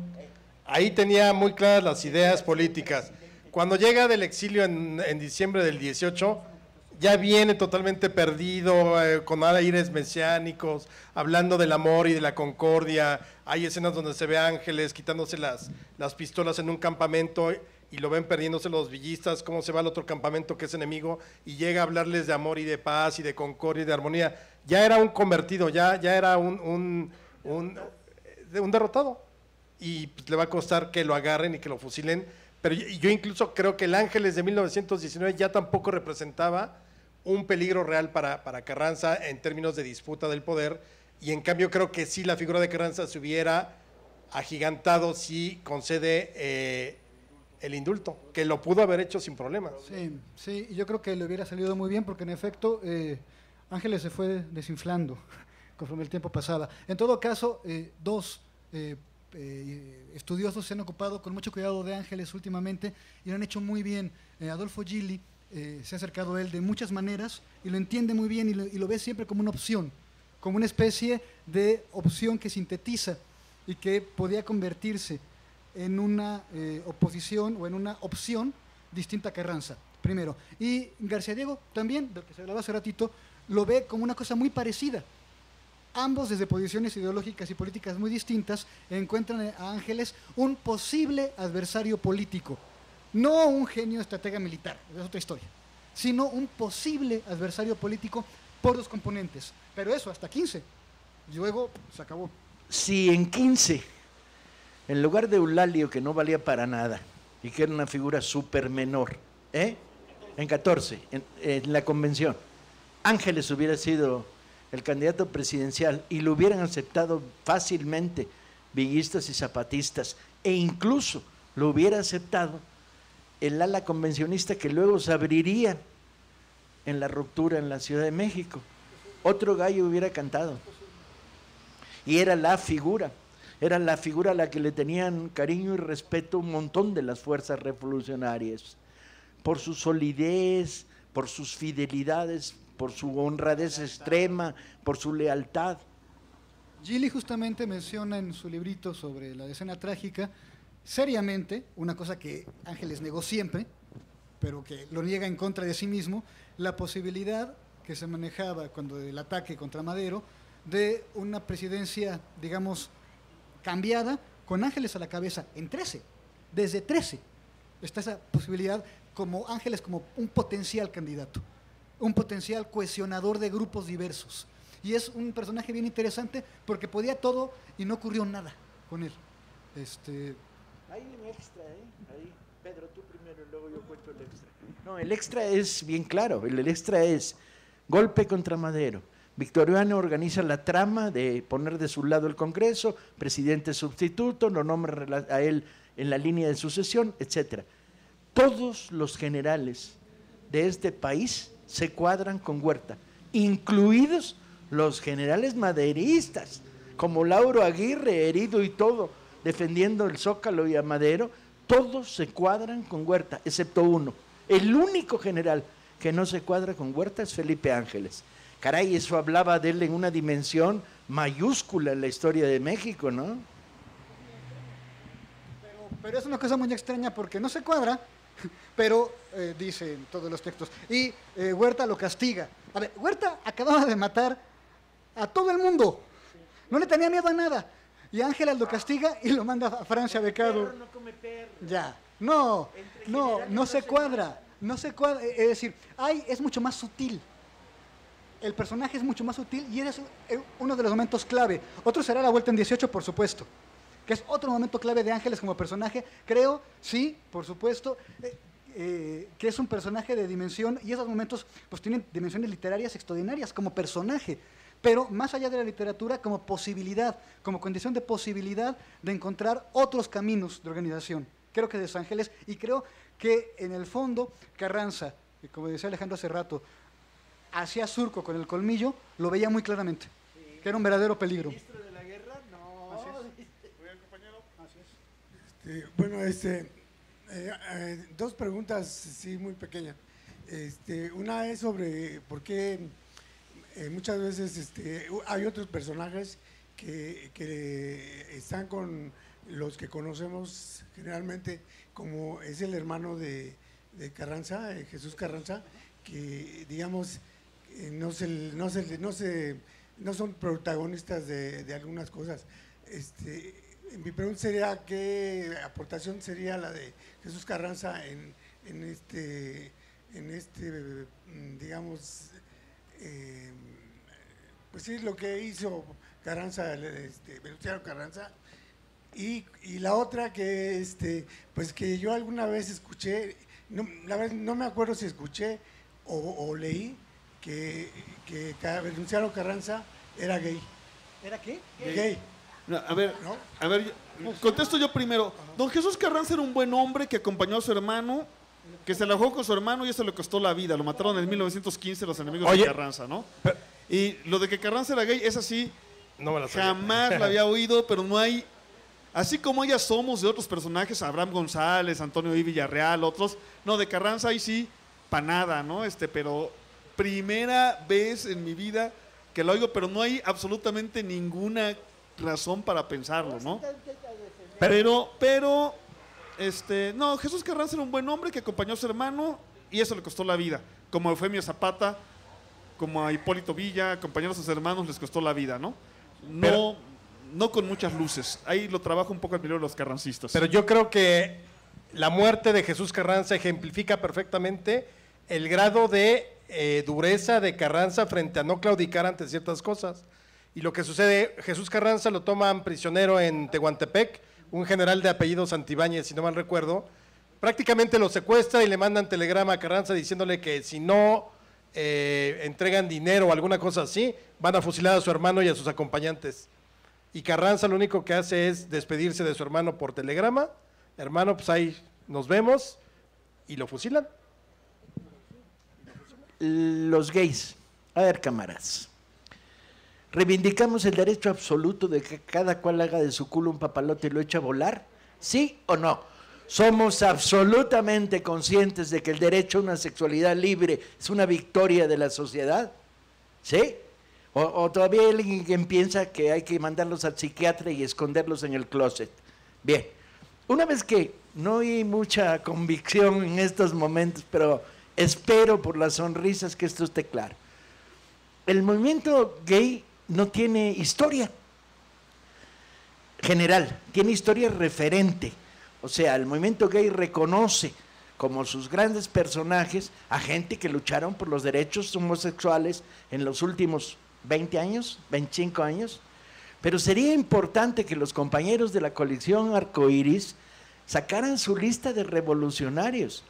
Ahí tenía muy claras las ideas políticas. Cuando llega del exilio en diciembre del 18, ya viene totalmente perdido, con aires mesiánicos, hablando del amor y de la concordia. Hay escenas donde se ve a Ángeles quitándose las pistolas en un campamento y lo ven perdiéndose los villistas, cómo se va al otro campamento que es enemigo y llega a hablarles de amor y de paz y de concordia y de armonía. Ya era un convertido, ya era un derrotado y pues, le va a costar que lo agarren y que lo fusilen. Pero yo incluso creo que el Ángeles de 1919 ya tampoco representaba un peligro real para Carranza en términos de disputa del poder, y en cambio creo que sí la figura de Carranza se hubiera agigantado si concede el indulto, que lo pudo haber hecho sin problema. Sí, y yo creo que le hubiera salido muy bien porque en efecto Ángeles se fue desinflando conforme el tiempo pasaba. En todo caso, dos estudiosos se han ocupado con mucho cuidado de Ángeles últimamente y lo han hecho muy bien. Adolfo Gili se ha acercado a él de muchas maneras y lo entiende muy bien y lo ve siempre como una opción, como una especie de opción que sintetiza y que podía convertirse en una oposición o en una opción distinta a Carranza, primero. Y García Diego también, del que se hablaba hace ratito, lo ve como una cosa muy parecida. Ambos, desde posiciones ideológicas y políticas muy distintas, encuentran a Ángeles un posible adversario político. No un genio estratega militar, es otra historia, sino un posible adversario político por dos componentes. Pero eso, hasta 15. Luego se acabó. Si en 15, en lugar de Eulalio, que no valía para nada, y que era una figura súper menor, en 14, en la convención, Ángeles hubiera sido el candidato presidencial y lo hubieran aceptado fácilmente villistas y zapatistas, e incluso lo hubiera aceptado el ala convencionista que luego se abriría en la ruptura en la Ciudad de México. Otro gallo hubiera cantado. Y era la figura a la que le tenían cariño y respeto un montón de las fuerzas revolucionarias, por su solidez, por sus fidelidades, por su honradez extrema, por su lealtad. Gili justamente menciona en su librito sobre la decena trágica, seriamente, una cosa que Ángeles negó siempre, pero que lo niega en contra de sí mismo, la posibilidad que se manejaba cuando el ataque contra Madero de una presidencia, digamos, cambiada, con Ángeles a la cabeza, en 13, desde 13, está esa posibilidad como Ángeles como un potencial candidato, un potencial cohesionador de grupos diversos. Y es un personaje bien interesante porque podía todo y no ocurrió nada con él. Hay un extra, ahí. Pedro, tú primero y luego yo cuento el extra. No, el extra es bien claro, el extra es golpe contra Madero. Victoriano organiza la trama de poner de su lado el Congreso, presidente sustituto, lo nombra a él en la línea de sucesión, etc. Todos los generales de este país se cuadran con Huerta, incluidos los generales maderistas, como Lauro Aguirre, herido y todo, defendiendo el Zócalo y a Madero. Todos se cuadran con Huerta, excepto uno. El único general que no se cuadra con Huerta es Felipe Ángeles. Caray, eso hablaba de él en una dimensión mayúscula en la historia de México, ¿no? Pero es una cosa muy extraña porque no se cuadra, pero dice en todos los textos, y Huerta lo castiga. A ver, Huerta acababa de matar a todo el mundo, no le tenía miedo a nada, y Ángeles lo castiga y lo manda a Francia becado. No come perro. Ya, no se cuadra, es decir, es mucho más sutil. El personaje es mucho más sutil y es uno de los momentos clave. Otro será la vuelta en 18, por supuesto, que es otro momento clave de Ángeles como personaje. Creo, sí, por supuesto, que es un personaje de dimensión, y esos momentos pues tienen dimensiones literarias extraordinarias como personaje, pero más allá de la literatura, como posibilidad, como condición de posibilidad de encontrar otros caminos de organización. Creo que de Los Ángeles, y creo que en el fondo Carranza, como decía Alejandro hace rato, hacía surco con el colmillo, lo veía muy claramente, sí, que era un verdadero peligro. ¿Ministro de la guerra? No. Así es. Muy bien, compañero. Así es. Dos preguntas, sí, muy pequeñas. Una es sobre por qué muchas veces hay otros personajes que están con los que conocemos generalmente, como es el hermano de Carranza, Jesús Carranza, que digamos no son protagonistas de algunas cosas. Mi pregunta sería, ¿qué aportación sería la de Jesús Carranza en digamos, pues sí, lo que hizo Carranza, Venustiano Carranza? Y la otra que, pues que yo alguna vez escuché, la verdad no me acuerdo si escuché o leí que Venustiano Carranza era gay. ¿Era qué? Gay. No, a ver, contesto yo primero. Don Jesús Carranza era un buen hombre que acompañó a su hermano, que se alojó con su hermano y eso le costó la vida. Lo mataron en 1915 los enemigos de Carranza, ¿no? Y lo de que Carranza era gay, es así, no me la sabía. Jamás la había oído, pero no hay... Así como hay asomos de otros personajes, Abraham González, Antonio I. Villarreal, otros, no, de Carranza ahí sí, para nada, ¿no? Pero primera vez en mi vida que lo oigo, pero no hay absolutamente ninguna razón para pensarlo, ¿no? Pero No, Jesús Carranza era un buen hombre que acompañó a su hermano y eso le costó la vida. Como a Eufemio Zapata, como a Hipólito Villa, acompañar a sus hermanos les costó la vida, ¿no? No con muchas luces. Ahí lo trabaja un poco el peligro de los carrancistas. Pero yo creo que la muerte de Jesús Carranza ejemplifica perfectamente el grado de dureza de Carranza frente a no claudicar ante ciertas cosas. Y lo que sucede, Jesús Carranza lo toman prisionero en Tehuantepec, un general de apellido Santibáñez, si no mal recuerdo, prácticamente lo secuestra y le mandan telegrama a Carranza diciéndole que si no entregan dinero o alguna cosa así, van a fusilar a su hermano y a sus acompañantes. Y Carranza lo único que hace es despedirse de su hermano por telegrama. Hermano, pues ahí nos vemos, y lo fusilan. Los gays, a ver, camaradas, ¿reivindicamos el derecho absoluto de que cada cual haga de su culo un papalote y lo eche a volar? ¿Sí o no? ¿Somos absolutamente conscientes de que el derecho a una sexualidad libre es una victoria de la sociedad? ¿Sí? ¿O todavía hay alguien piensa que hay que mandarlos al psiquiatra y esconderlos en el closet? Bien, una vez que no hay mucha convicción en estos momentos, pero espero por las sonrisas que esto esté claro. El movimiento gay no tiene historia general, tiene historia referente. O sea, el movimiento gay reconoce como sus grandes personajes a gente que lucharon por los derechos homosexuales en los últimos 20 años, 25 años, pero sería importante que los compañeros de la coalición Arcoíris sacaran su lista de revolucionarios,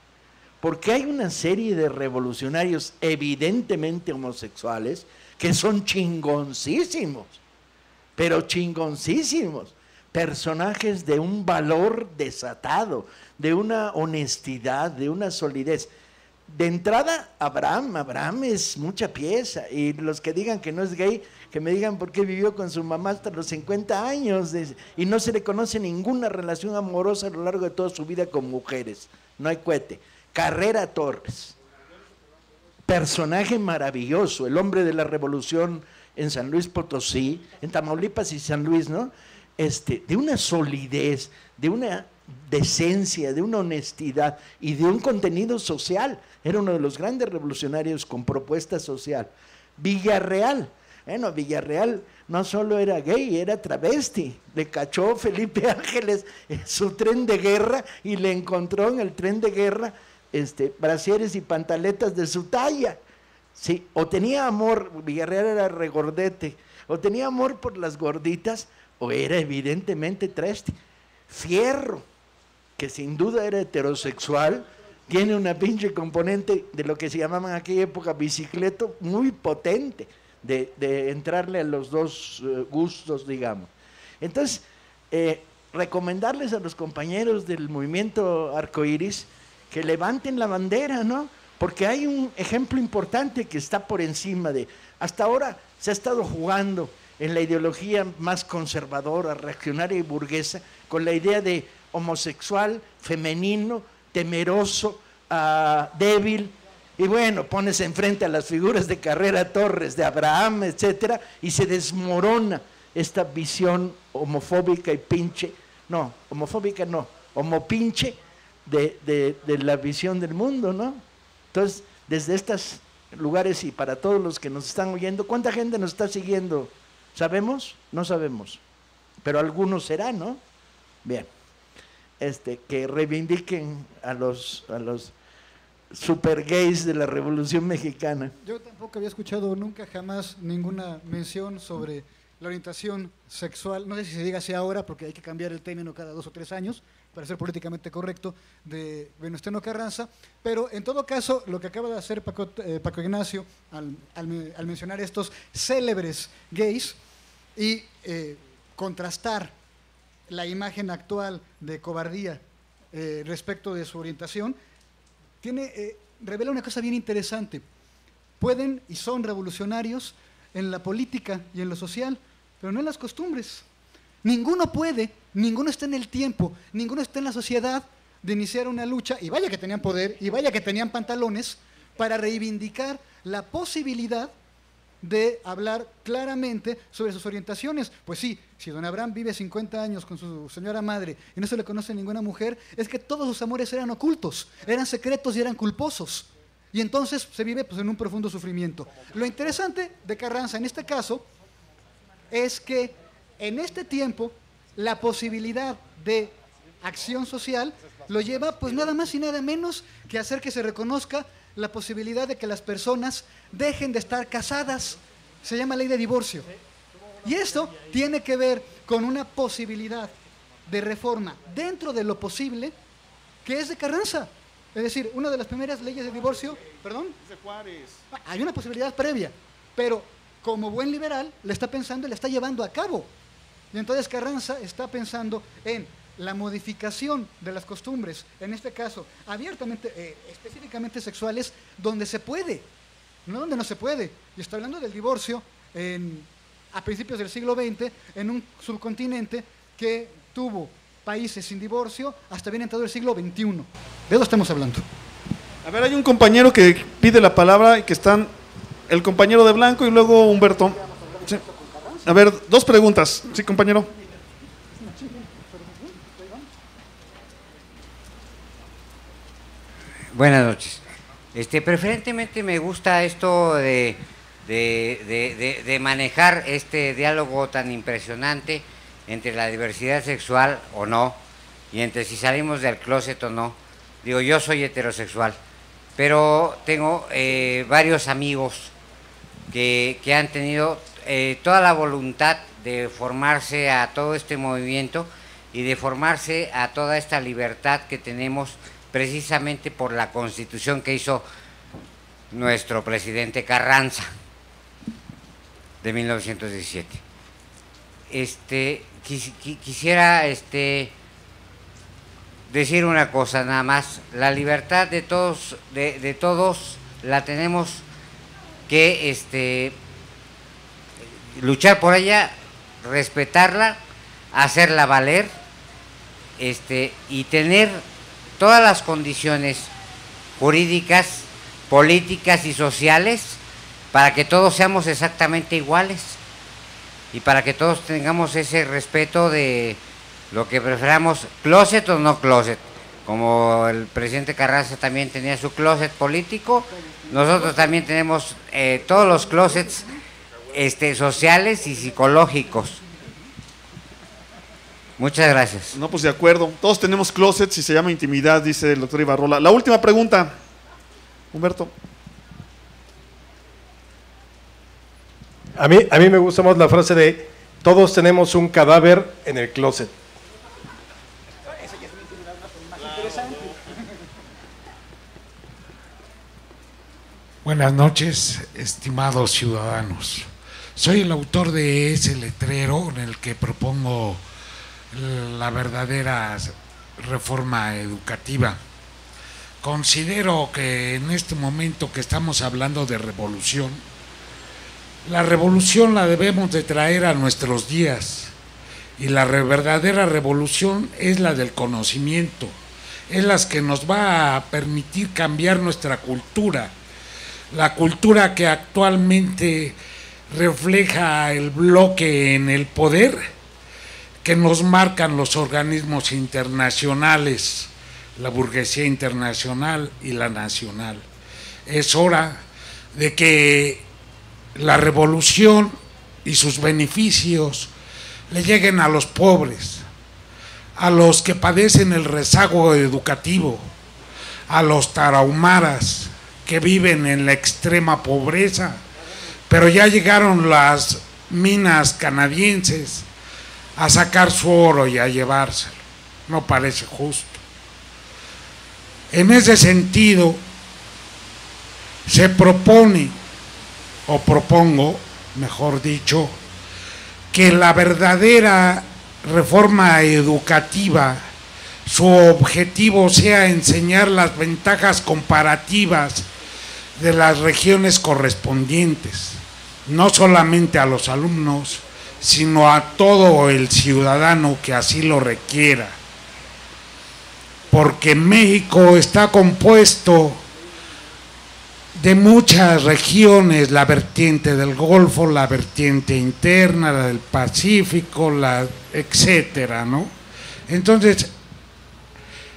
porque hay una serie de revolucionarios evidentemente homosexuales que son chingoncísimos, pero chingoncísimos, personajes de un valor desatado, de una honestidad, de una solidez. De entrada, Abraham es mucha pieza, y los que digan que no es gay, que me digan por qué vivió con su mamá hasta los 50 años y no se le conoce ninguna relación amorosa a lo largo de toda su vida con mujeres, no hay cohete. Carrera Torres, personaje maravilloso, el hombre de la revolución en San Luis Potosí, en Tamaulipas y San Luis, ¿no? De una solidez, de una decencia, de una honestidad y de un contenido social. Era uno de los grandes revolucionarios con propuesta social. Villarreal, bueno, Villarreal no solo era gay, era travesti. Le cachó Felipe Ángeles su tren de guerra y le encontró en el tren de guerra brasieres y pantaletas de su talla. Sí, o tenía amor, Villarreal era regordete, o tenía amor por las gorditas, o era evidentemente triste. Fierro, que sin duda era heterosexual, tiene una pinche componente de lo que se llamaban en aquella época bicicleto muy potente, de entrarle a los dos gustos, digamos. Entonces, recomendarles a los compañeros del movimiento Arcoíris que levanten la bandera, ¿no? Porque hay un ejemplo importante que está por encima de... Hasta ahora se ha estado jugando en la ideología más conservadora, reaccionaria y burguesa, con la idea de homosexual, femenino, temeroso, débil, y bueno, pones enfrente a las figuras de Carrera Torres, de Abraham, etcétera, y se desmorona esta visión homofóbica y pinche, no, homofóbica no, homopinche de la visión del mundo, ¿no? Entonces, desde estos lugares y para todos los que nos están oyendo, ¿cuánta gente nos está siguiendo? ¿Sabemos? No sabemos, pero algunos serán, ¿no? Bien, que reivindiquen a los super gays de la Revolución Mexicana. Yo tampoco había escuchado nunca jamás ninguna mención sobre la orientación sexual, no sé si se diga así ahora porque hay que cambiar el término cada 2 o 3 años para ser políticamente correcto, de Venustiano Carranza, pero en todo caso lo que acaba de hacer Paco Ignacio al mencionar estos célebres gays y contrastar la imagen actual de cobardía respecto de su orientación, revela una cosa bien interesante. Pueden y son revolucionarios en la política y en lo social, pero no en las costumbres. Ninguno puede, ninguno está en el tiempo, ninguno está en la sociedad de iniciar una lucha, y vaya que tenían poder, y vaya que tenían pantalones, para reivindicar la posibilidad de hablar claramente sobre sus orientaciones. Pues sí, si don Abraham vive 50 años con su señora madre y no se le conoce a ninguna mujer, es que todos sus amores eran ocultos, eran secretos y eran culposos. Y entonces se vive pues, en un profundo sufrimiento. Lo interesante de Carranza en este caso es que en este tiempo la posibilidad de acción social lo lleva pues nada más y nada menos que hacer que se reconozca la posibilidad de que las personas dejen de estar casadas. Se llama ley de divorcio. Y esto tiene que ver con una posibilidad de reforma dentro de lo posible que es de Carranza. Es decir, una de las primeras leyes de divorcio, ¿perdón? Hay una posibilidad previa, pero como buen liberal le está pensando y le está llevando a cabo. Y entonces Carranza está pensando en la modificación de las costumbres, en este caso, abiertamente, específicamente sexuales, donde se puede, no donde no se puede. Y está hablando del divorcio a principios del siglo XX, en un subcontinente que tuvo países sin divorcio hasta bien entrado el siglo XXI. ¿De eso estamos hablando? A ver, hay un compañero que pide la palabra y que están el compañero de blanco y luego Humberto. Sí. A ver, 2 preguntas. Sí, compañero. Buenas noches. Preferentemente me gusta esto de manejar este diálogo tan impresionante entre la diversidad sexual o no, y entre si salimos del closet o no. Digo, yo soy heterosexual, pero tengo varios amigos que han tenido toda la voluntad de formarse a todo este movimiento y de formarse a toda esta libertad que tenemos precisamente por la Constitución que hizo nuestro presidente Carranza de 1917. Quisiera decir una cosa nada más. La libertad de todos la tenemos que luchar por ella, respetarla, hacerla valer, y tener todas las condiciones jurídicas, políticas y sociales para que todos seamos exactamente iguales y para que todos tengamos ese respeto de lo que preferamos, closet o no closet. Como el presidente Carranza también tenía su closet político, nosotros también tenemos todos los closets sociales y psicológicos. Muchas gracias. No, pues de acuerdo. Todos tenemos closets y se llama intimidad, dice el doctor Ibarrola. La última pregunta, Humberto. A mí me gusta más la frase de todos tenemos un cadáver en el closet. Buenas noches, estimados ciudadanos. Soy el autor de ese letrero en el que propongo la verdadera reforma educativa. Considero que en este momento que estamos hablando de revolución, la revolución la debemos de traer a nuestros días, y la verdadera revolución es la del conocimiento, es la que nos va a permitir cambiar nuestra cultura, la cultura que actualmente refleja el bloque en el poder que nos marcan los organismos internacionales, la burguesía internacional y la nacional. Es hora de que la revolución y sus beneficios le lleguen a los pobres, a los que padecen el rezago educativo, a los tarahumaras que viven en la extrema pobreza, pero ya llegaron las minas canadienses a sacar su oro y a llevárselo. No parece justo. En ese sentido, se propone, o propongo, mejor dicho, que la verdadera reforma educativa, su objetivo sea enseñar las ventajas comparativas de las regiones correspondientes, no solamente a los alumnos, sino a todo el ciudadano que así lo requiera. Porque México está compuesto de muchas regiones, la vertiente del Golfo, la vertiente interna, la del Pacífico, etcétera, ¿no? Entonces,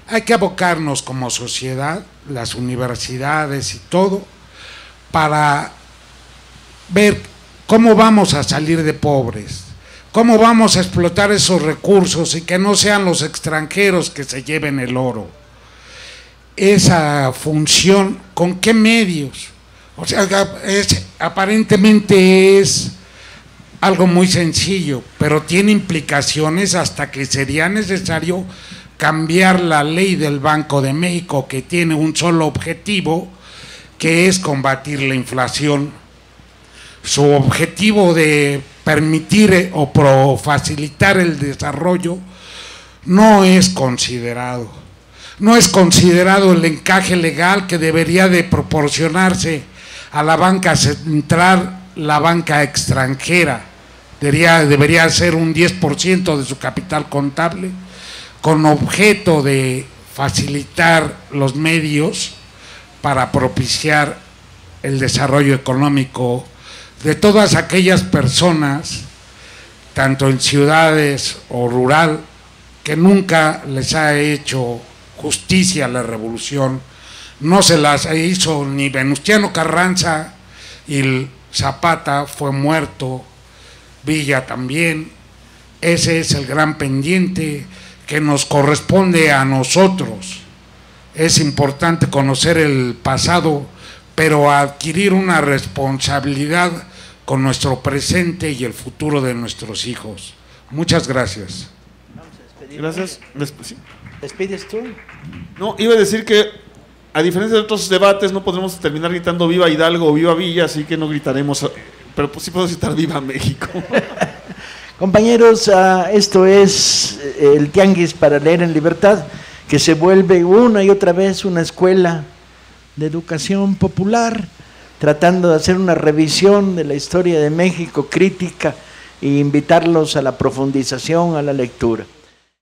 hay que abocarnos como sociedad, las universidades y todo, para ver cómo vamos a salir de pobres, cómo vamos a explotar esos recursos y que no sean los extranjeros que se lleven el oro. Esa función, ¿con qué medios? O sea, aparentemente es algo muy sencillo, pero tiene implicaciones hasta que sería necesario cambiar la ley del Banco de México, que tiene un solo objetivo, que es combatir la inflación. Su objetivo de permitir o facilitar el desarrollo no es considerado. No es considerado el encaje legal que debería de proporcionarse a la banca central, la banca extranjera. Debería ser un 10% de su capital contable, con objeto de facilitar los medios para propiciar el desarrollo económico de todas aquellas personas, tanto en ciudades o rural, que nunca les ha hecho justicia a la revolución. No se las hizo ni Venustiano Carranza, y Zapata fue muerto, Villa también. Ese es el gran pendiente que nos corresponde a nosotros. Es importante conocer el pasado, pero adquirir una responsabilidad con nuestro presente y el futuro de nuestros hijos. Muchas gracias. Gracias. ¿Despides tú? No, iba a decir que a diferencia de otros debates no podremos terminar gritando viva Hidalgo o viva Villa, así que no gritaremos, pero pues sí podemos gritar viva México. Compañeros, esto es el Tianguis para Leer en Libertad, que se vuelve una y otra vez una escuela de educación popular, tratando de hacer una revisión de la historia de México crítica e invitarlos a la profundización, a la lectura.